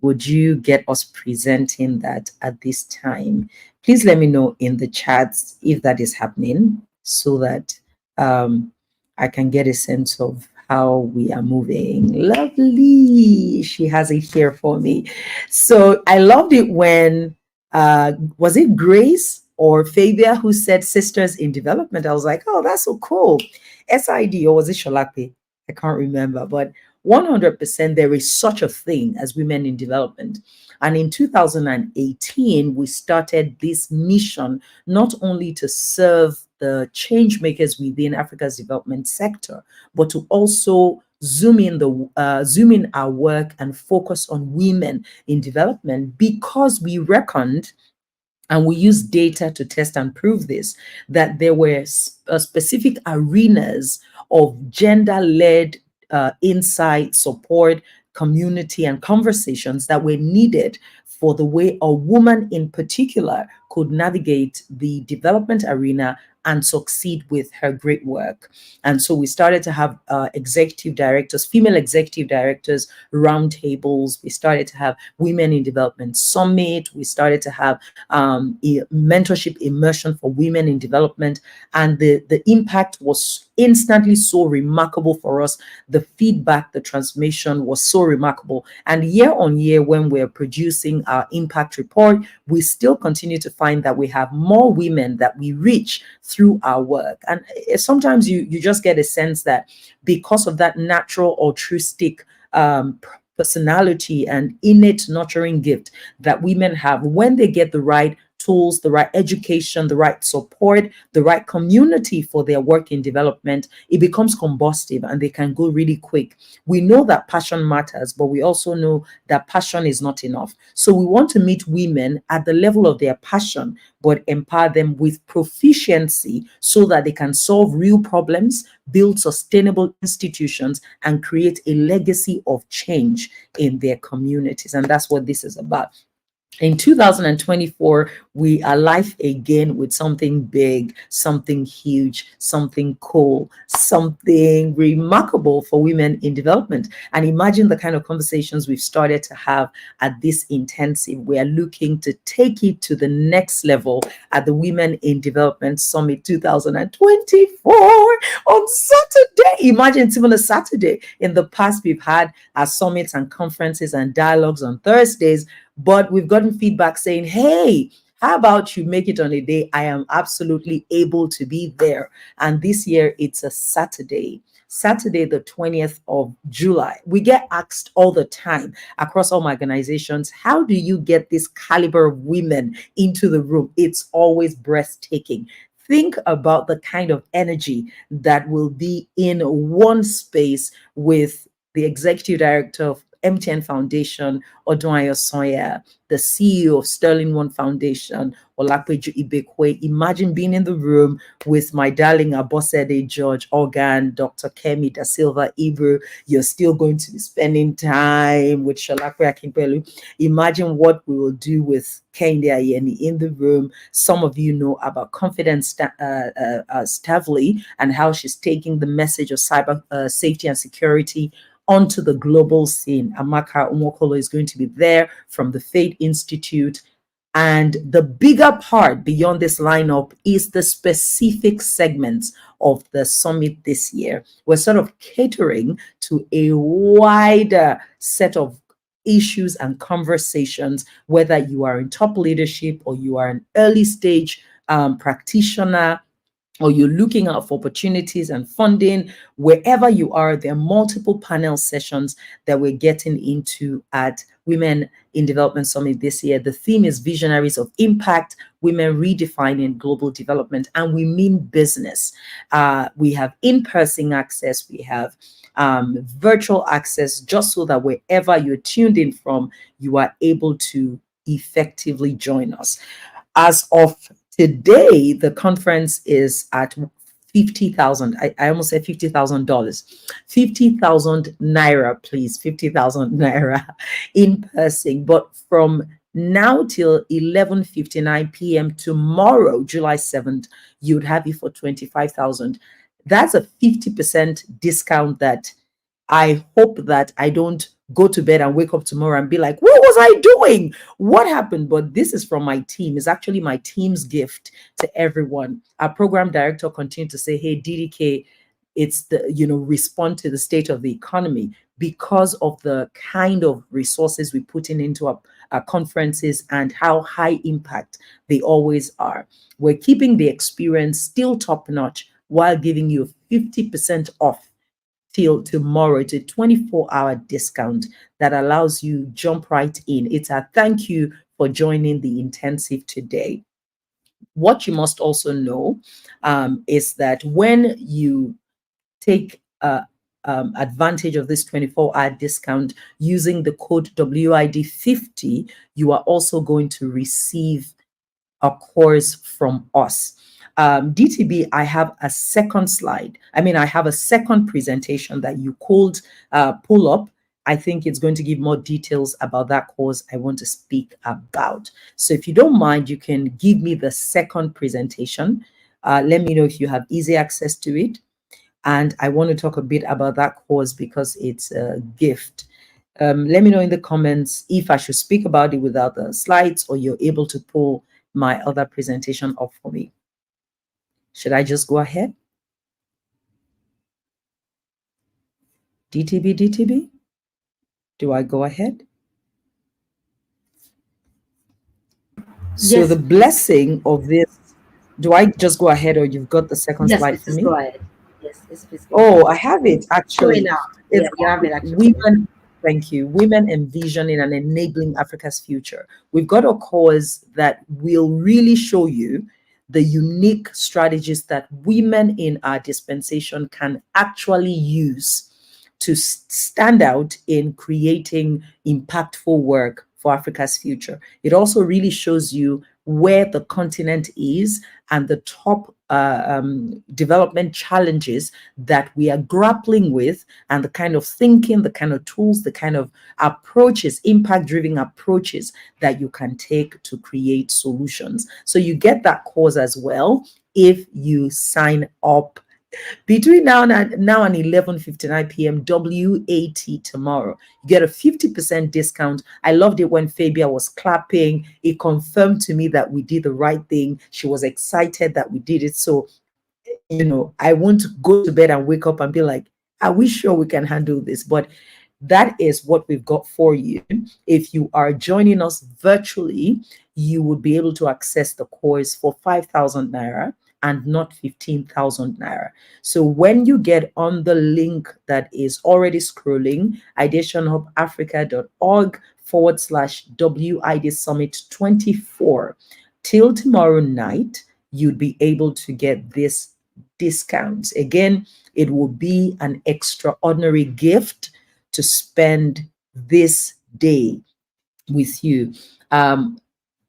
would you get us presenting that at this time? Please let me know in the chats if that is happening, so that I can get a sense of how we are moving. Lovely. She has it here for me. So I loved it when, was it Grace or Fabia who said sisters in development? I was like, oh, that's so cool. SID, or was it Sholape? I can't remember, but 100% there is such a thing as women in development. And in 2018, we started this mission not only to serve the change makers within Africa's development sector, but to also zoom in our work and focus on women in development, because we reckoned, and we use data to test and prove this, that there were specific arenas of gender-led insight, support, community, and conversations that were needed for the way a woman in particular could navigate the development arena and succeed with her great work. And so we started to have executive directors, female executive directors, roundtables. We started to have Women in Development Summit. We started to have mentorship immersion for women in development. And the impact was instantly so remarkable for us. The feedback, the transformation was so remarkable. And year on year, when we're producing our impact report, we still continue to find that we have more women that we reach through our work. And sometimes you just get a sense that because of that natural altruistic personality and innate nurturing gift that women have, when they get the right tools, the right education, the right support, the right community for their work in development, it becomes combustive and they can go really quick. We know that passion matters, but we also know that passion is not enough. So we want to meet women at the level of their passion, but empower them with proficiency so that they can solve real problems, build sustainable institutions, and create a legacy of change in their communities. And that's what this is about. In 2024, we are live again with something big, something huge, something cool, something remarkable for women in development. And imagine the kind of conversations we've started to have at this intensive. We are looking to take it to the next level at the Women in Development Summit 2024 on Saturday. Imagine it's even a Saturday. In the past, we've had our summits and conferences and dialogues on Thursdays, but we've gotten feedback saying, hey, how about you make it on a day I am absolutely able to be there? And this year it's a Saturday, the 20th of July. We get asked all the time across all my organizations, how do you get this caliber of women into the room? It's always breathtaking. Think about the kind of energy that will be in one space with the executive director of MTN Foundation, Odunayo Soya, the CEO of Sterling One Foundation, Olapeju Ibekwe. Imagine being in the room with my darling Abosede George Organ, Dr. Kemi Da Silva Ibru. You're still going to be spending time with Shalakwe Akimpelu. Imagine what we will do with Kende Ayeni in the room. Some of you know about Confidence Stavely and how she's taking the message of cyber safety and security onto the global scene. Amaka Umokolo is going to be there from the Fate Institute. And the bigger part beyond this lineup is the specific segments of the summit this year. We're sort of catering to a wider set of issues and conversations, whether you are in top leadership or you are an early stage practitioner, or you're looking out for opportunities and funding. Wherever you are, there are multiple panel sessions that we're getting into at Women in Development Summit this year. The theme is Visionaries of Impact, Women Redefining Global Development, and we mean business. We have in-person access, we have virtual access, just so that wherever you're tuned in from, you are able to effectively join us. As of today, the conference is at 50,000. I almost said $50,000. 50,000 naira, please. 50,000 naira in person. But from now till 11:59 p.m. tomorrow, July 7th, you'd have it for 25,000. That's a 50% discount that I hope that I don't go to bed and wake up tomorrow and be like, what was I doing? What happened? But this is from my team. It's actually my team's gift to everyone. Our program director continued to say, hey, DDK, it's the, respond to the state of the economy because of the kind of resources we put into our conferences and how high impact they always are. We're keeping the experience still top notch while giving you 50% off till tomorrow. It's a 24-hour discount that allows you jump right in. It's a thank you for joining the intensive today. What you must also know is that when you take advantage of this 24-hour discount using the code WID50, you are also going to receive a course from us. DTB, I have a second slide. I have a second presentation that you could pull up. I think it's going to give more details about that course I want to speak about. So if you don't mind, you can give me the second presentation. Let me know if you have easy access to it. And I want to talk a bit about that course because it's a gift. Let me know in the comments if I should speak about it without the slides, or you're able to pull my other presentation up for me. Should I just go ahead? DTB? Do I go ahead? So Yes, the blessing of this, do I just go ahead, or you've got the second yes, slide for please me? go ahead. Yes, please go Oh, ahead. I have it actually. Showing up. It's Yeah, you have it actually. Women, thank you. Women Envisioning and Enabling Africa's Future. We've got a course that will really show you the unique strategies that women in our dispensation can actually use to stand out in creating impactful work for Africa's future. It also really shows you where the continent is and the top development challenges that we are grappling with, and the kind of thinking, the kind of tools, the kind of approaches, impact-driven approaches that you can take to create solutions. So you get that course as well if you sign up between now and 11:59 p.m. WAT tomorrow. You get a 50% discount. I loved it when Fabia was clapping. It confirmed to me that we did the right thing. She was excited that we did it. So, I won't go to bed and wake up and be like, are we sure we can handle this? But that is what we've got for you. If you are joining us virtually, you would be able to access the course for 5,000 naira and not 15,000 naira. So when you get on the link that is already scrolling, ideationhubafrica.org/WID Summit 24, till tomorrow night, you'd be able to get this discount. Again, it will be an extraordinary gift to spend this day with you.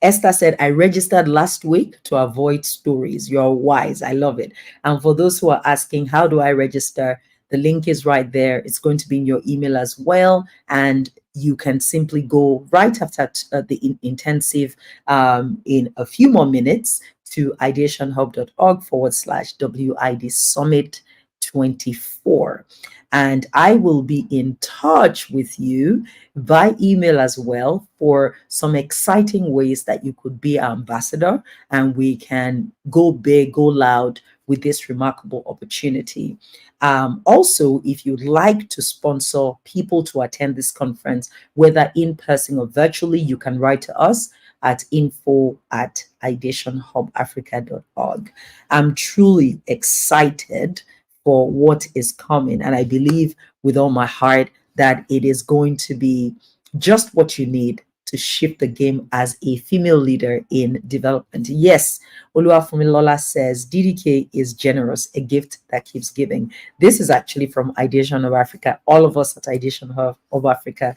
Esther said, I registered last week to avoid stories. You're wise. I love it. And for those who are asking, how do I register? The link is right there. It's going to be in your email as well. And you can simply go right after the intensive in a few more minutes to ideationhub.org/WID Summit 24. And I will be in touch with you by email as well for some exciting ways that you could be our ambassador, and we can go big, go loud with this remarkable opportunity. Also, if you'd like to sponsor people to attend this conference, whether in person or virtually, you can write to us at info@ideationhubafrica.org. I'm truly excited for what is coming, and I believe with all my heart that it is going to be just what you need to shift the game as a female leader in development. Yes, Oluwafumilola says DDK is generous, a gift that keeps giving. This is actually from Ideation of Africa. All of us at Ideation of Africa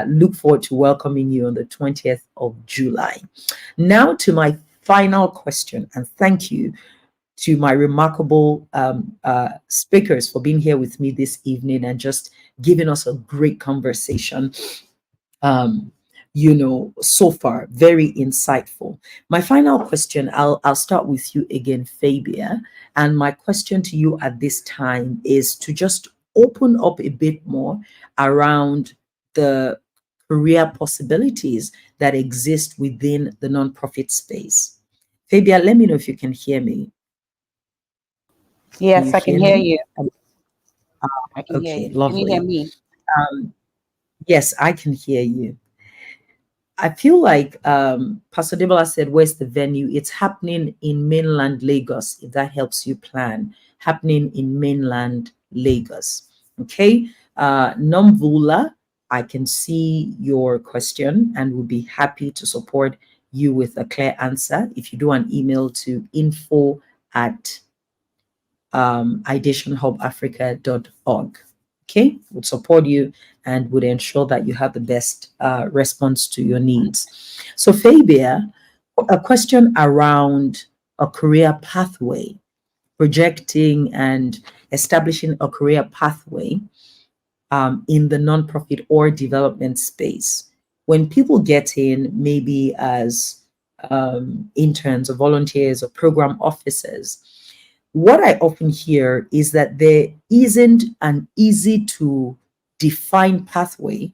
look forward to welcoming you on the 20th of July. Now to my final question, and thank you to my remarkable speakers for being here with me this evening and just giving us a great conversation. So far, very insightful. My final question, I'll start with you again, Fabia. And my question to you at this time is to just open up a bit more around the career possibilities that exist within the nonprofit space. Fabia, let me know if you can hear me. Yes, I can hear you. I can Okay, hear you. lovely. Can you hear me? Yes, I can hear you. I feel like Pastor Debola said, where's the venue? It's happening in mainland Lagos, if that helps you plan. Happening in mainland Lagos. Okay. Nomvula, I can see your question and would be happy to support you with a clear answer. If you do an email to info@ideationhubafrica.org. Okay, would support you and would ensure that you have the best response to your needs. So, Fabia, a question around a career pathway, projecting and establishing a career pathway in the nonprofit or development space. When people get in, maybe as interns or volunteers or program officers, what I often hear is that there isn't an easy to define pathway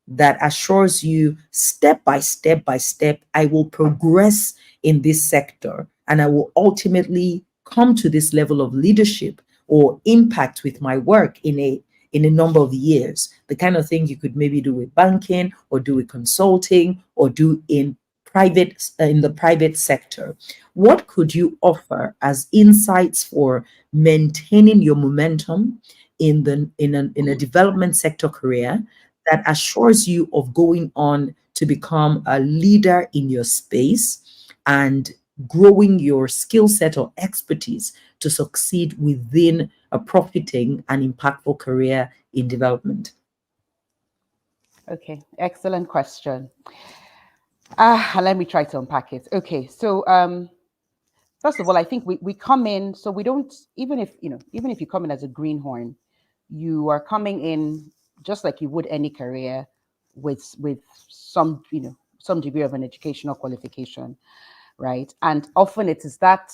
that assures you step by step by step, I will progress in this sector and I will ultimately come to this level of leadership or impact with my work in a number of years. The kind of thing you could maybe do with banking or do with consulting or do in the private sector. What could you offer as insights for maintaining your momentum in a development sector career that assures you of going on to become a leader in your space and growing your skill set or expertise to succeed within a profiting and impactful career in development? Okay, excellent question. Let me try to unpack it. Okay, so first of all, I think we come in, so we don't, even if you come in as a greenhorn, you are coming in just like you would any career with some some degree of an educational qualification, right? And often it is that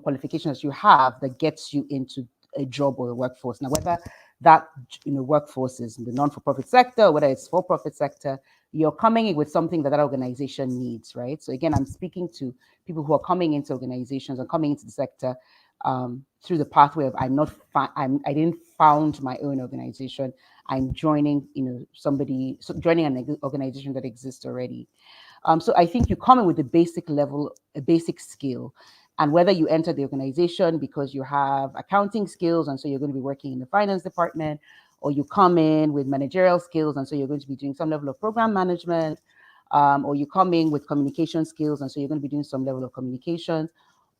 qualifications you have that gets you into a job or a workforce. Now, whether that workforce is in the non-for-profit sector, whether it's for-profit sector, you're coming in with something that organization needs, right? So again, I'm speaking to people who are coming into organizations and coming into the sector through the pathway of I didn't found my own organization. I'm joining joining an organization that exists already. So I think you come in with a basic level, a basic skill. And whether you enter the organization because you have accounting skills and so you're going to be working in the finance department, or you come in with managerial skills and so you're going to be doing some level of program management, or you come in with communication skills and so you're going to be doing some level of communications,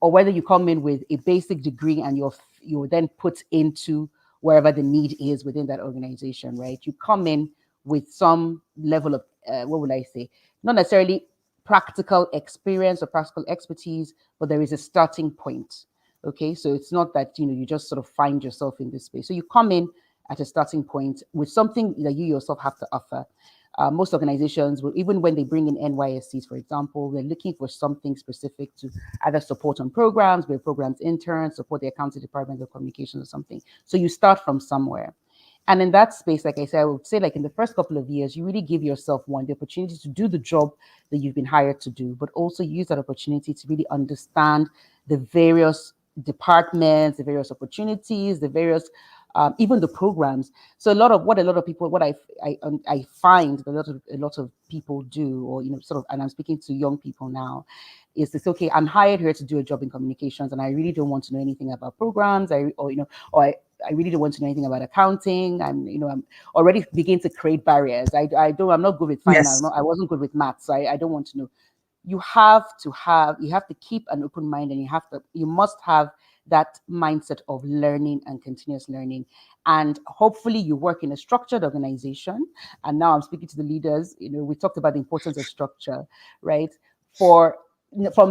or whether you come in with a basic degree and you're then put into wherever the need is within that organization, right? You come in with some level of, what would I say, not necessarily practical experience or practical expertise, but there is a starting point. Okay, so it's not that, you just sort of find yourself in this space. So you come in at a starting point with something that you yourself have to offer. Most organizations will, even when they bring in NYSCs, for example, they're looking for something specific to either support on programs, where programs interns, support the accounting department of communications or something. So you start from somewhere. And in that space, like I said, I would say, like, in the first couple of years, you really give yourself, one, the opportunity to do the job that you've been hired to do, but also use that opportunity to really understand the various departments, the various opportunities, the various even the programs. So a lot of people, what I find that a lot of people do, or sort of, and I'm speaking to young people now, is this: okay, I'm hired here to do a job in communications, and I really don't want to know anything about programs, I really don't want to know anything about accounting. I'm already beginning to create barriers. I'm not good with finance. Yes. I wasn't good with maths, so I don't want to know. You have to keep an open mind, and you must have that mindset of learning and continuous learning. And hopefully you work in a structured organization. And now I'm speaking to the leaders. We talked about the importance of structure, right? From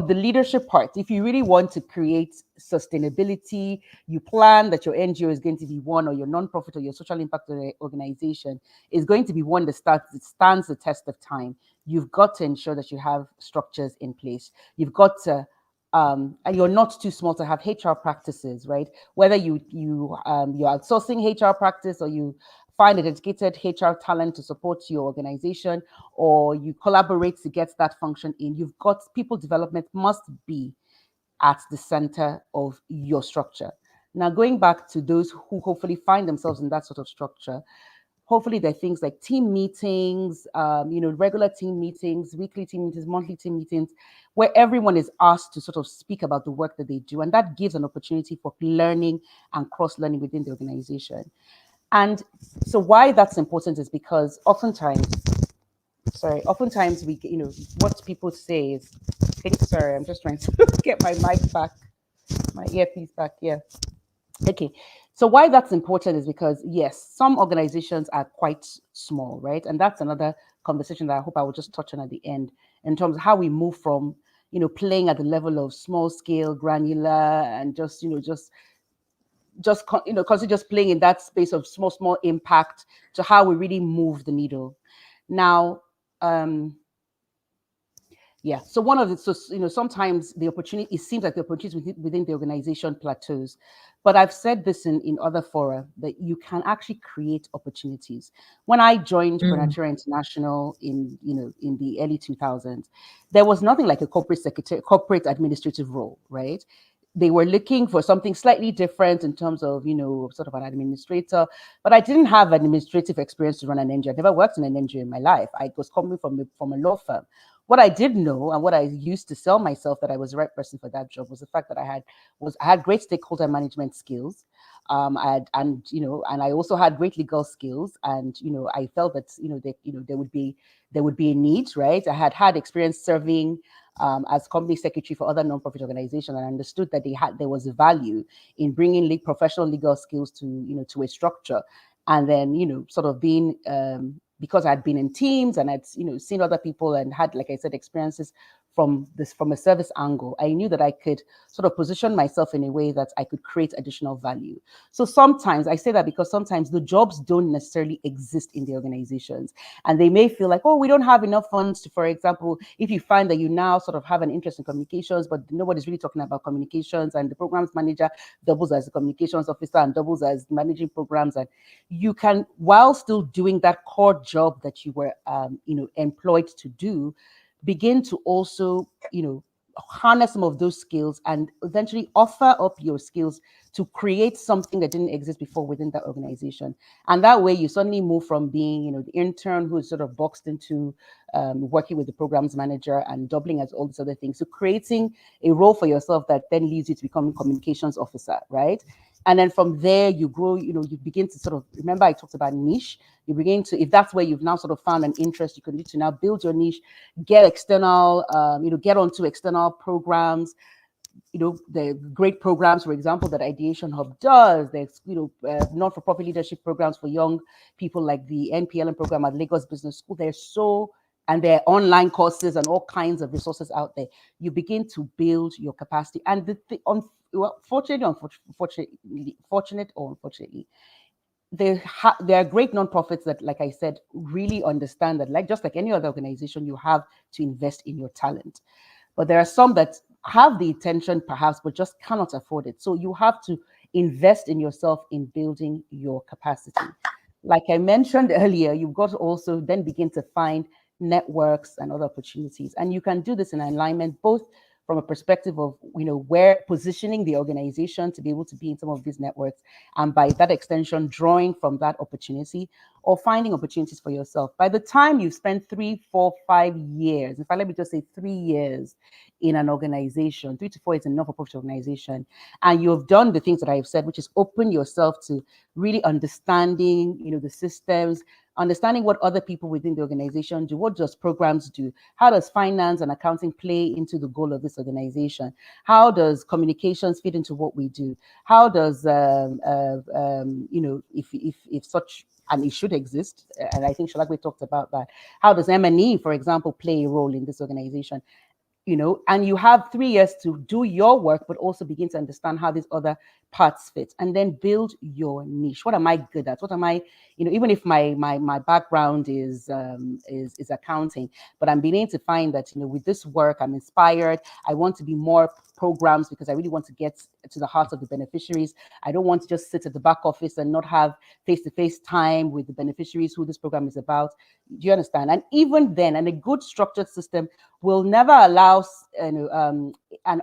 the leadership part, if you really want to create sustainability, you plan that your NGO is going to be one, or your nonprofit or your social impact organization is going to be one that stands the test of time. You've got to ensure that you have structures in place. You've got to, and you're not too small to have HR practices, right? Whether you're outsourcing HR practice, or you find a dedicated HR talent to support your organization, or you collaborate to get that function in. You've got people development must be at the center of your structure. Now, going back to those who hopefully find themselves in that sort of structure, hopefully there are things like team meetings, regular team meetings, weekly team meetings, monthly team meetings, where everyone is asked to sort of speak about the work that they do. And that gives an opportunity for learning and cross-learning within the organization. And so why that's important is because oftentimes we, what people say is, sorry, I'm just trying to get my mic back, my earpiece back. Yeah. Okay. So why that's important is because, yes, some organizations are quite small, right? And that's another conversation that I hope I will just touch on at the end, in terms of how we move from, playing at the level of small scale, granular, and just constantly just playing in that space of small impact, to how we really move the needle. Now, yeah. So sometimes it seems like the opportunity within the organization plateaus. But I've said this in other fora, that you can actually create opportunities. When I joined Prenatura International in the early 2000s, there was nothing like a corporate administrative role, right? They were looking for something slightly different in terms of, sort of an administrator, but I didn't have administrative experience to run an NGO. I've never worked in an NGO in my life. I was coming from a law firm. What I did know, and what I used to sell myself that I was the right person for that job, was the fact that I had great stakeholder management skills. And I also had great legal skills, and I felt that there would be a need, right? I had experience serving as company secretary for other nonprofit organizations, and I understood that there was a value in bringing professional legal skills to a structure, and then sort of being because I'd been in teams and I'd seen other people and had, like I said, experiences from a service angle. I knew that I could sort of position myself in a way that I could create additional value. So sometimes I say that because sometimes the jobs don't necessarily exist in the organizations, and they may feel like, oh, we don't have enough funds to, for example, if you find that you now sort of have an interest in communications, but nobody's really talking about communications, and the programs manager doubles as a communications officer and doubles as managing programs, and you can, while still doing that core job that you were employed to do, begin to also harness some of those skills and eventually offer up your skills to create something that didn't exist before within that organization. And that way you suddenly move from being the intern who's sort of boxed into working with the programs manager and doubling as all these other things, so creating a role for yourself that then leads you to becoming communications officer, right? And then from there, you grow, you begin to sort of, remember I talked about niche, you begin to, if that's where you've now sort of found an interest, you can need to now build your niche, get external, get onto external programs, the great programs, for example, that Ideation Hub does. There's, non-for-profit leadership programs for young people like the NPLM program at Lagos Business School. And there are online courses and all kinds of resources out there. You begin to build your capacity. And fortunate or unfortunately, there are great nonprofits that, like I said, really understand that, like just like any other organization, you have to invest in your talent. But there are some that have the intention perhaps, but just cannot afford it. So you have to invest in yourself in building your capacity. Like I mentioned earlier, you've got to also then begin to find networks and other opportunities. And you can do this in alignment, both from a perspective of, where positioning the organization to be able to be in some of these networks, and by that extension, drawing from that opportunity or finding opportunities for yourself. By the time you've spent 3, 4, 5 years, in fact, let me just say 3 years in an organization, 3 to 4 years in a not-for-profit organization, and you've done the things that I've said, which is open yourself to really understanding, the systems, understanding what other people within the organization do. What does programs do? How does finance and accounting play into the goal of this organization? How does communications fit into what we do? How does, if such, and it should exist, and I think Shalagwe talked about that. How does M&E, for example, play a role in this organization? And you have 3 years to do your work, but also begin to understand how these other parts fit, and then build your niche. What am I good at? What am I, even if my background is accounting, but I'm beginning to find that, with this work, I'm inspired. I want to be more programs because I really want to get to the heart of the beneficiaries. I don't want to just sit at the back office and not have face-to-face time with the beneficiaries who this program is about. Do you understand? And even then, and a good structured system will never allow an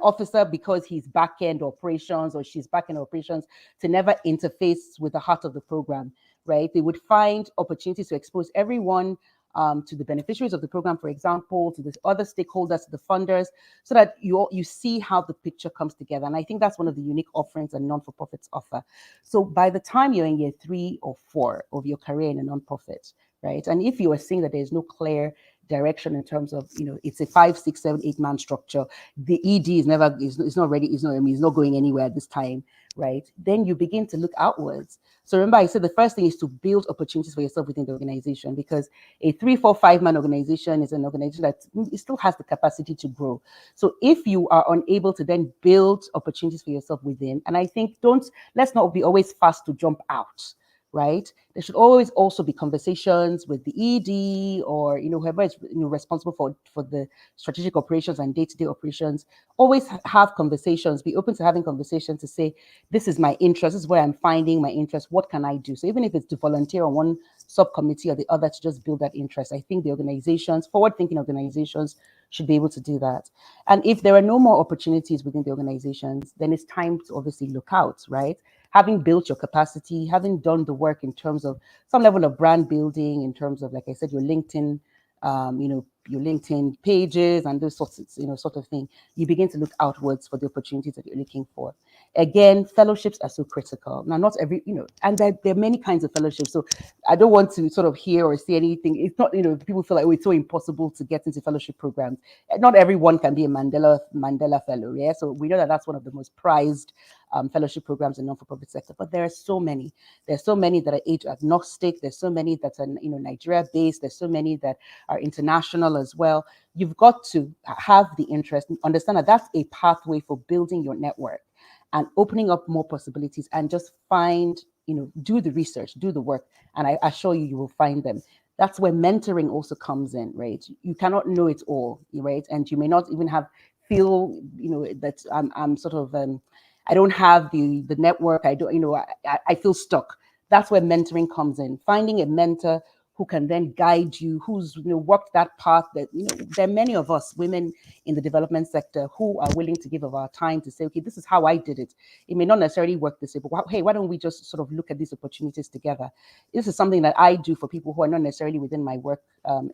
officer, because he's back-end operations or she's back-end operations, to never interface with the heart of the program, right? They would find opportunities to expose everyone to the beneficiaries of the program, for example, to the other stakeholders, to the funders, so that you see how the picture comes together. And I think that's one of the unique offerings that non-for-profits offer. So by the time you're in year 3 or 4 of your career in a non-profit, right? And if you are seeing that there's no clear direction in terms of, it's a 5, 6, 7, 8 man structure, the ED is not going anywhere at this time, right? Then you begin to look outwards. So remember, I said the first thing is to build opportunities for yourself within the organization, because a 3, 4, 5 man organization is an organization that it still has the capacity to grow. So if you are unable to then build opportunities for yourself within, and I think let's not be always fast to jump out, right? There should always also be conversations with the ED or whoever is responsible for the strategic operations and day-to-day operations. Always have conversations. Be open to having conversations to say, this is my interest. This is where I'm finding my interest. What can I do? So even if it's to volunteer on one subcommittee or the other to just build that interest, I think the organizations, forward-thinking organizations, should be able to do that. And if there are no more opportunities within the organizations, then it's time to obviously look out, right? Having built your capacity, having done the work in terms of some level of brand building, in terms of, like I said, your LinkedIn, your LinkedIn pages and those sorts of thing, you begin to look outwards for the opportunities that you're looking for. Again, fellowships are so critical. Now, not every, and there are many kinds of fellowships. So I don't want to sort of hear or see anything. It's not, people feel like, oh, it's so impossible to get into fellowship programs. Not everyone can be a Mandela Fellow, yeah? So we know that that's one of the most prized fellowship programs in non-for-profit sector, but there are so many. There's so many that are age agnostic. There's so many that are Nigeria based. There's so many that are international as well. You've got to have the interest, understand that that's a pathway for building your network and opening up more possibilities, and just find, do the research, do the work, and I assure you, you will find them. That's where mentoring also comes in, right? You cannot know it all, right? And you may not even feel, that I'm sort of, I don't have the network. I don't, I feel stuck. That's where mentoring comes in. Finding a mentor who can then guide you, who's worked that path. That there are many of us women in the development sector who are willing to give of our time to say, okay, this is how I did it. It may not necessarily work this way, but hey, why don't we just sort of look at these opportunities together? This is something that I do for people who are not necessarily within my work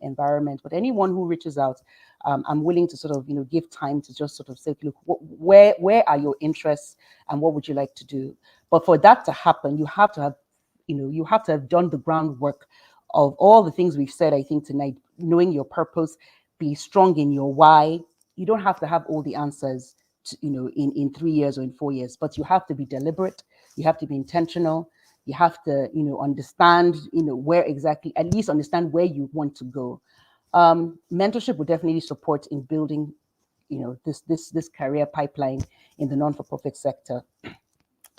environment, but anyone who reaches out, I'm willing to sort of give time to just sort of say, look, where are your interests and what would you like to do? But for that to happen, you have to have done the groundwork of all the things we've said, I think, tonight. Knowing your purpose, be strong in your why. You don't have to have all the answers in 3 years or in 4 years. But you have to be deliberate. You have to be intentional. You have to, understand, where exactly, at least understand where you want to go. Mentorship would definitely support in building, this career pipeline in the non-for-profit sector.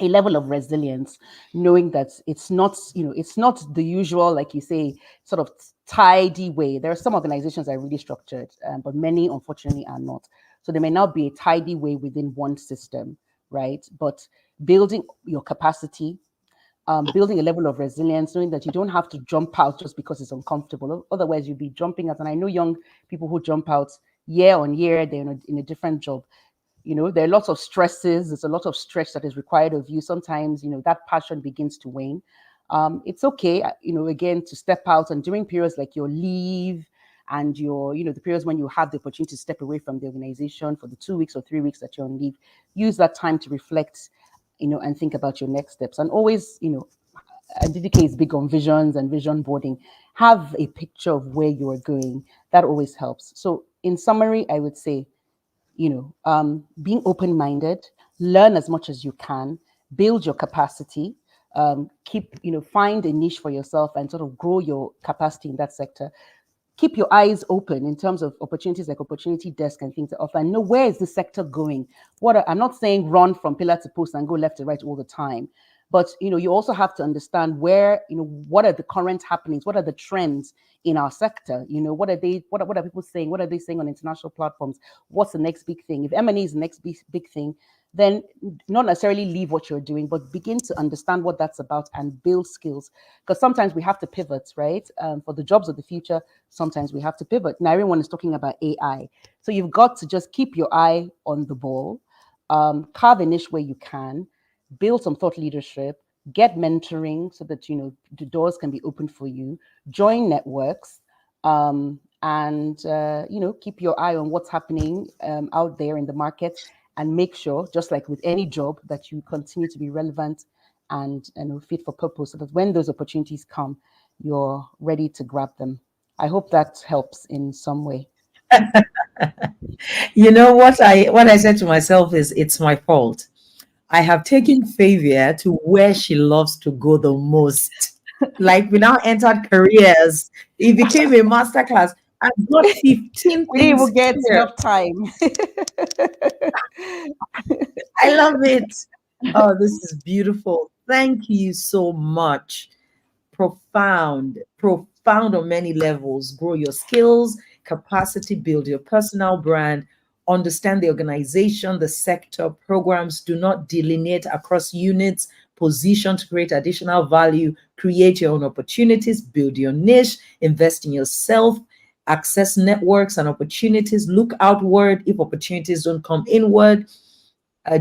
A level of resilience, knowing that it's not the usual, like you say, sort of tidy way. There are some organizations that are really structured, but many unfortunately are not. So there may not be a tidy way within one system, right? But building your capacity, building a level of resilience, knowing that you don't have to jump out just because it's uncomfortable. Otherwise, you'll be jumping out. And I know young people who jump out year on year, they're in a different job. There are lots of stresses. There's a lot of stress that is required of you. Sometimes, that passion begins to wane. It's okay, again, to step out, and during periods like your leave and your, the periods when you have the opportunity to step away from the organization for the 2 weeks or 3 weeks that you're on leave, use that time to reflect, and think about your next steps. And always, DDK is big on visions and vision boarding. Have a picture of where you are going. That always helps. So in summary, I would say, being open-minded, learn as much as you can, build your capacity, find a niche for yourself and sort of grow your capacity in that sector. Keep your eyes open in terms of opportunities like Opportunity Desk and things that offer, and know where is the sector going. I'm not saying run from pillar to post and go left to right all the time, but you also have to understand where, what are the current happenings, what are the trends in our sector, what are people saying, what are they saying on international platforms, what's the next big thing. If M&A is the next big thing, then not necessarily leave what you're doing, but begin to understand what that's about and build skills. Because sometimes we have to pivot, right? For the jobs of the future, sometimes we have to pivot. Now everyone is talking about AI. So you've got to just keep your eye on the ball, carve a niche where you can, build some thought leadership, get mentoring so that, the doors can be opened for you, join networks, and, keep your eye on what's happening out there in the market, and make sure, just like with any job, that you continue to be relevant and fit for purpose, so that when those opportunities come, you're ready to grab them. I hope that helps in some way. What I said to myself is, it's my fault. I have taken Favia to where she loves to go the most. Like, we now entered careers. It became a masterclass. I've got 15 We didn't even things get here. enough time. I love it. Oh, this is beautiful. Thank you so much. Profound on many levels. Grow your skills, capacity, build your personal brand, understand the organization, the sector, programs. Do not delineate across units, position to create additional value, create your own opportunities, build your niche, invest in yourself, access networks and opportunities, look outward if opportunities don't come inward.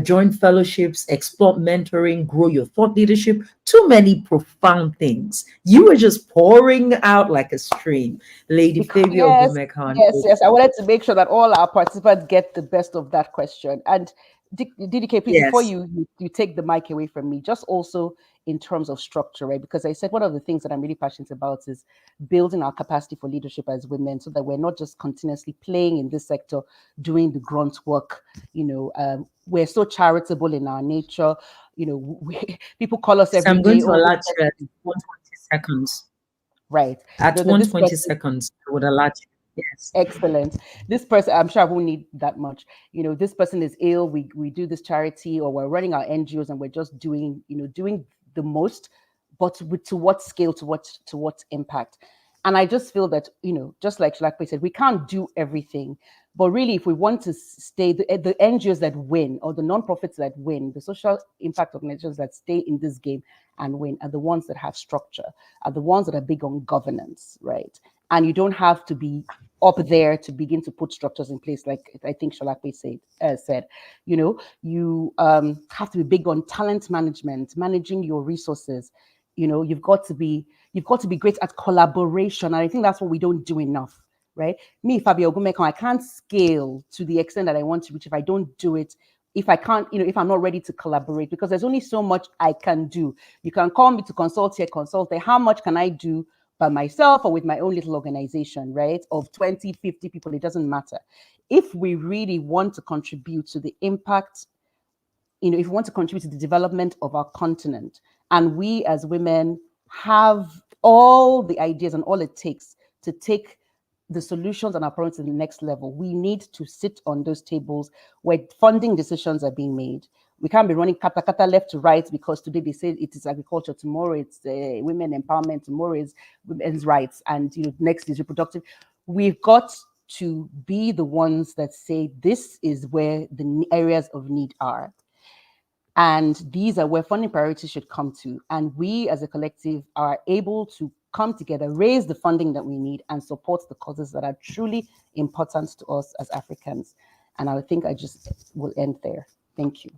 Join fellowships, explore mentoring, grow your thought leadership. Too many profound things. You were just pouring out like a stream, Lady Favia Ogumekan. Yes. I wanted to make sure that all our participants get the best of that question. And DDK, please, before you take the mic away from me, just also in terms of structure, right? Because I said one of the things that I'm really passionate about is building our capacity for leadership as women, so that we're not just continuously playing in this sector, doing the grunt work. We're so charitable in our nature. People call us every I'm going day. to alert you at 120 seconds. Right. At 120 seconds, I would alert you. Yes. Excellent. This person, I'm sure I won't need that much. This person is ill. We do this charity, or we're running our NGOs, and we're just doing the most, but to what scale, to what impact. And I just feel that, just like Shalakwe said, we can't do everything. But really, if we want to stay, the NGOs that win, or the nonprofits that win, the social impact organizations that stay in this game and win, are the ones that have structure, are the ones that are big on governance, right? And you don't have to be up there to begin to put structures in place, like I think Shalakwe said. You have to be big on talent management, managing your resources. You've got to be great at collaboration, and I think that's what we don't do enough, right? Me, Fabio Ogumekon, I can't scale to the extent that I want to reach if I don't do it. If I can't, if I'm not ready to collaborate, because there's only so much I can do. You can call me to consult here, consult there. How much can I do by myself or with my own little organization, right? Of 20, 50 people, it doesn't matter. if we really want to contribute to the impact, if we want to contribute to the development of our continent, and we as women have all the ideas and all it takes to take the solutions and our problems to the next level, we need to sit on those tables where funding decisions are being made. We can't be running kata kata left to right because today they say it is agriculture, tomorrow it's women empowerment, tomorrow is women's rights, and next is reproductive. We've got to be the ones that say this is where the areas of need are. And these are where funding priorities should come to. And we as a collective are able to come together, raise the funding that we need, and support the causes that are truly important to us as Africans. And I think I just will end there. Thank you.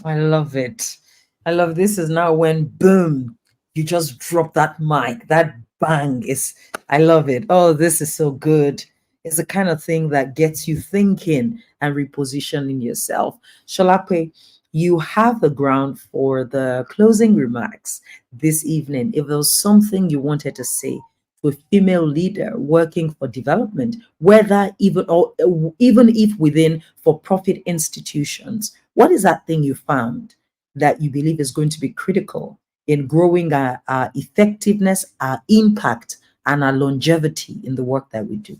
I love it. I love this is now when boom, you just drop that mic, that bang is, I love it. Oh, this is so good. It's the kind of thing that gets you thinking and repositioning yourself. Sholape, you have the ground for the closing remarks this evening. If there was something you wanted to say to a female leader working for development, whether even if within for-profit institutions, what is that thing you found that you believe is going to be critical in growing our effectiveness, our impact, and our longevity in the work that we do?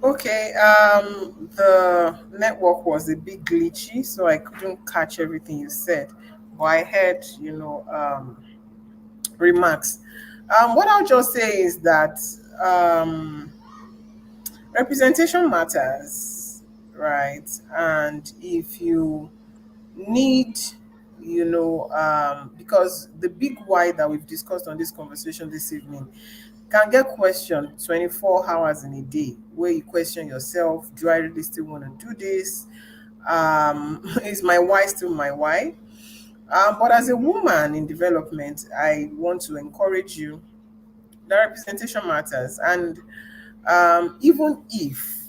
Okay, the network was a bit glitchy, so I couldn't catch everything you said, but I heard, remarks. What I'll just say is that representation matters, right? And if you need, because the big why that we've discussed on this conversation this evening can get questioned 24 hours in a day, where you question yourself, do I really still want to do this? Is my why still my why? But as a woman in development, I want to encourage you that representation matters. And even if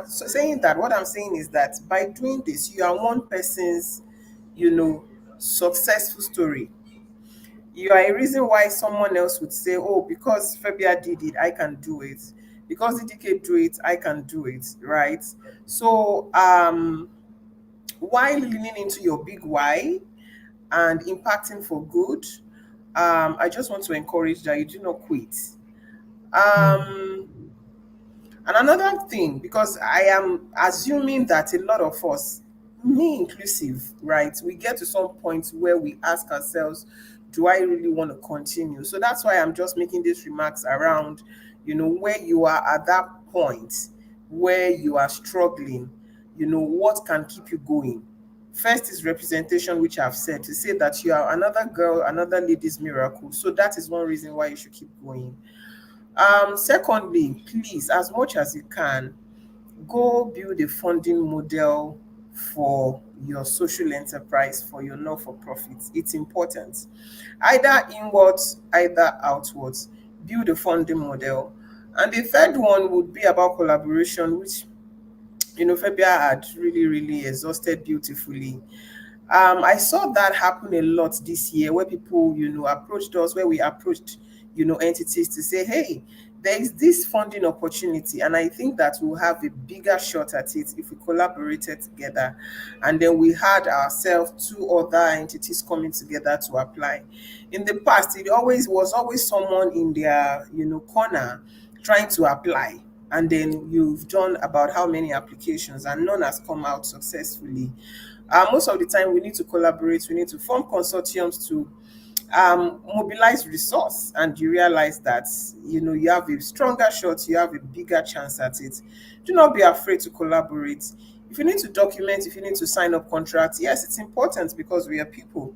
so saying that, what I'm saying is that by doing this, you are one person's, successful story. You are a reason why someone else would say, oh, because Fabia did it, I can do it. Because DDK do it, I can do it, right? So while leaning into your big why and impacting for good, I just want to encourage that you do not quit. And another thing, because I am assuming that a lot of us, me inclusive, right, we get to some point where we ask ourselves, do I really want to continue? So that's why I'm just making these remarks around, where you are at that point where you are struggling, what can keep you going? First is representation, which I've said, to say that you are another girl, another lady's miracle. So that is one reason why you should keep going. Secondly, please, as much as you can, go build a funding model for your social enterprise, for your not-for-profits. It's important. Either inwards, either outwards. Build a funding model. And the third one would be about collaboration, which, Fabia had really, really exhausted beautifully. I saw that happen a lot this year, where people, approached us, where we approached, entities to say, hey, there is this funding opportunity, and I think that we'll have a bigger shot at it if we collaborated together. And then we had ourselves two other entities coming together to apply. In the past, it was always someone in their, corner trying to apply. And then you've done about how many applications, and none has come out successfully. Most of the time, we need to collaborate. We need to form consortiums to mobilize resource, and you realize that you have a stronger shot, you have a bigger chance at it. Do not be afraid to collaborate. If you need to document, if you need to sign up contracts, yes, it's important because we are people,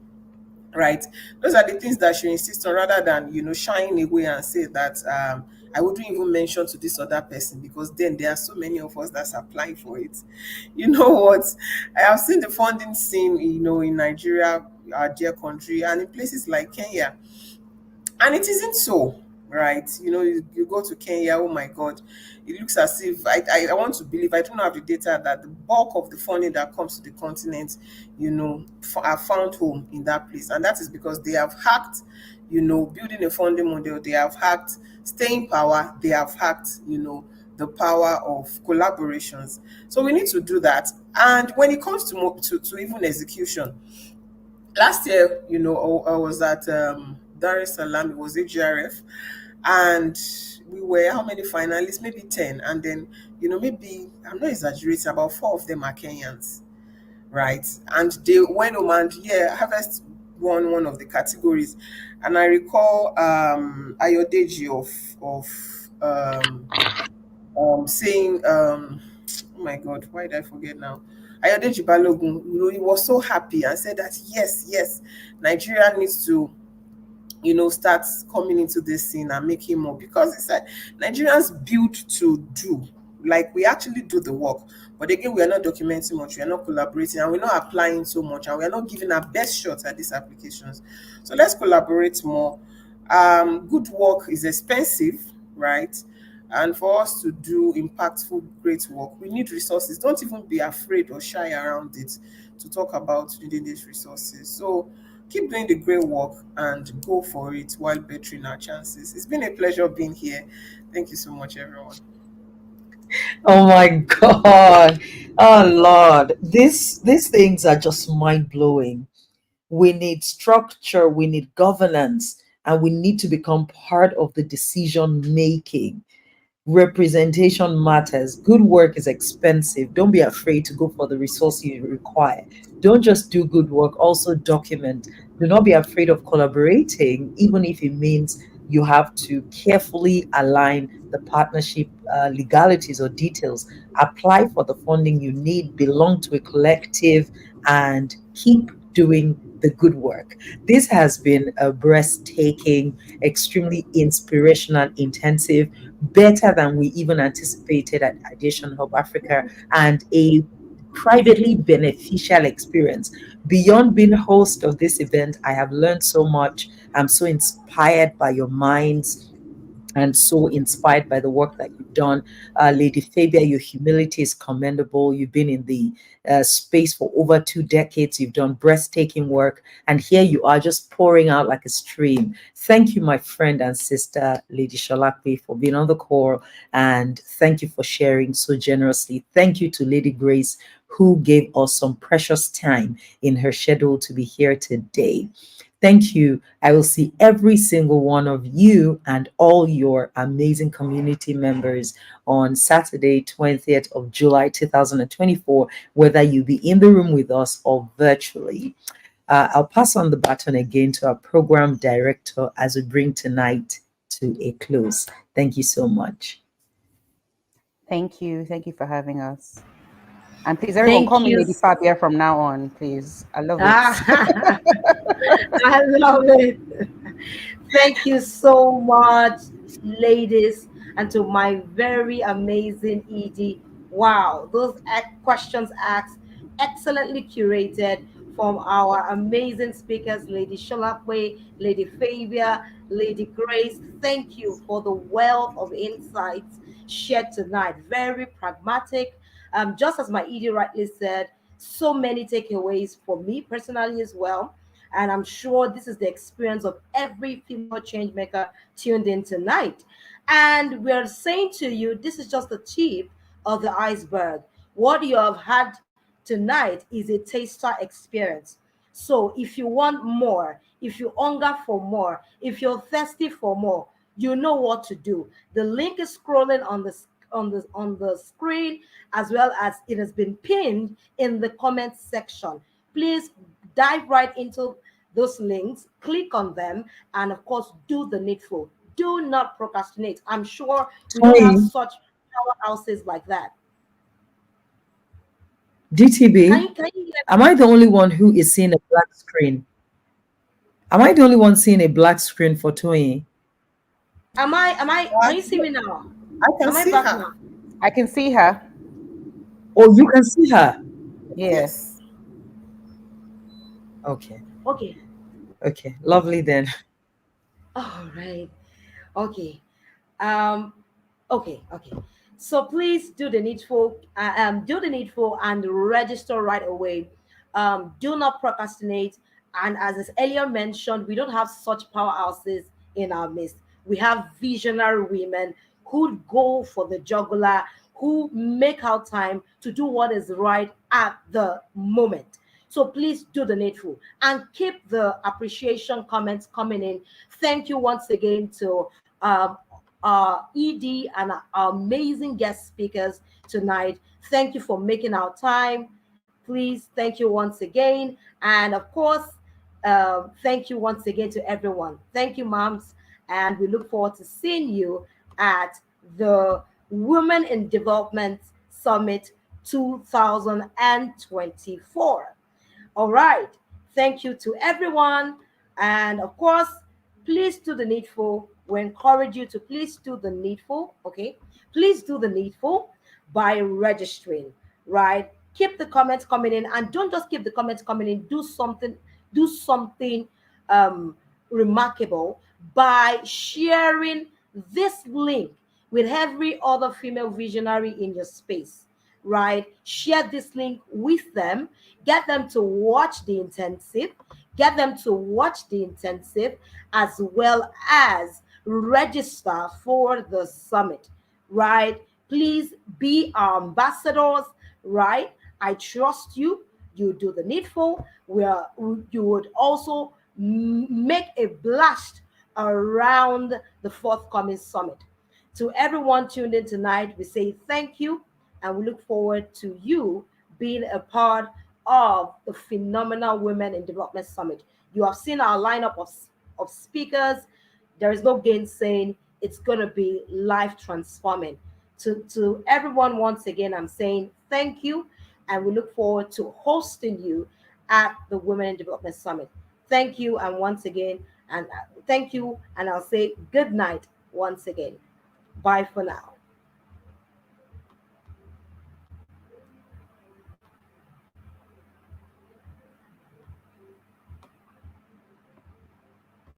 right? Those are the things that you insist on, rather than shying away and say that I wouldn't even mention to this other person, because then there are so many of us that's applying for it. You know what? I have seen the funding scene, in Nigeria, our dear country, and in places like Kenya, and it isn't so. right? You go to Kenya, oh my God, it looks as if I want to believe, I don't have the data, that the bulk of the funding that comes to the continent, are found home in that place. And that is because they have hacked, building a funding model, they have hacked staying power, they have hacked, the power of collaborations. So we need to do that. And when it comes to even execution, last year, I was at Dar es Salaam, it was AGRF, and we were how many finalists? Maybe 10. And then, maybe, I'm not exaggerating, about 4 of them are Kenyans, right? And they went home and, yeah, Harvest won one of the categories. And I recall Ayodeji saying, oh my God, why did I forget now? Ayodeji Balogun, he was so happy and said that, yes, Nigeria needs to, start coming into this scene and making more, because he said Nigerians built to do, like we actually do the work. But again, we are not documenting much, we are not collaborating, and we're not applying so much, and we are not giving our best shots at these applications. So let's collaborate more. Good work is expensive, right? And for us to do impactful, great work, we need resources. Don't even be afraid or shy around it to talk about needing these resources. So keep doing the great work and go for it while bettering our chances. It's been a pleasure being here. Thank you so much, everyone. Oh my God. Oh Lord. These things are just mind blowing. We need structure, we need governance, and we need to become part of the decision making. Representation matters. Good work is expensive. Don't be afraid to go for the resource you require. Don't just do good work, also document. Do not be afraid of collaborating, even if it means you have to carefully align the partnership legalities or details. Apply for the funding you need, belong to a collective, and keep doing the good work. This has been a breathtaking, extremely inspirational, intensive, better than we even anticipated at Ideation Hub Africa, and a privately beneficial experience. Beyond being host of this event, I have learned so much. I'm so inspired by your minds and so inspired by the work that you've done. Lady Fabia, your humility is commendable. You've been in the space for over 2 decades. You've done breathtaking work. And here you are just pouring out like a stream. Thank you, my friend and sister, Lady Shalakwe, for being on the call. And thank you for sharing so generously. Thank you to Lady Grace, who gave us some precious time in her schedule to be here today. Thank you. I will see every single one of you and all your amazing community members on Saturday, 20th of July, 2024, whether you be in the room with us or virtually. I'll pass on the baton again to our program director as we bring tonight to a close. Thank you so much. Thank you. Thank you for having us. And please, everyone, Thank call me you. Lady Fabia from now on, please. I love it. Ah, I love it. Thank you so much, ladies, and to my very amazing ED. Wow, those questions asked, excellently curated from our amazing speakers, Lady Shalakwe, Lady Fabia, Lady Grace. Thank you for the wealth of insights shared tonight. Very pragmatic. Just as my ED rightly said, so many takeaways for me personally as well. And I'm sure this is the experience of every female change maker tuned in tonight. And we're saying to you, this is just the tip of the iceberg. What you have had tonight is a taster experience. So if you want more, if you hunger for more, if you're thirsty for more, you know what to do. The link is scrolling on the screen, as well as it has been pinned in the comment section. Please dive right into those links, click on them, and of course, do the needful. Do not procrastinate. I'm sure we don't have Toyin, such powerhouses like that. Can DTB, you can you hear am I the only one who is seeing a black screen? Am I the only one seeing a black screen for Toyin? can you see me now? I can Am I see back her. now? I can see her. Oh, you can see her. Yeah. Yes. Okay. Okay. Okay. Lovely then. All right. Okay. Um, okay. So please do the needful and register right away. Do not procrastinate. And as is earlier mentioned, we don't have such powerhouses in our midst. We have visionary women who go for the jugular, who make out time to do what is right at the moment. So please do the needful and keep the appreciation comments coming in. Thank you once again to ED and our amazing guest speakers tonight. Thank you for making our time. Please, thank you once again. And of course, thank you once again to everyone. Thank you, moms. And we look forward to seeing you at the Women in Development Summit 2024. All right. Thank you to everyone. And of course, please do the needful. We encourage you to please do the needful. Okay. Please do the needful by registering, right? Keep the comments coming in and don't just keep the comments coming in. Do something um, remarkable by sharing this link with every other female visionary in your space, right? Share this link with them, get them to watch the intensive, as well as register for the summit, right? Please be our ambassadors, right? I trust you. You do the needful. Where you would also make a blast around the forthcoming summit. To everyone tuned in tonight, we say thank you and we look forward to you being a part of the phenomenal Women in Development Summit. You have seen our lineup of speakers. There is no gainsaying. It's going to be life transforming. To everyone, once again, I'm saying thank you, and we look forward to hosting you at the Women in Development Summit. Thank you, and once again, and thank you, and I'll say good night once again. Bye for now.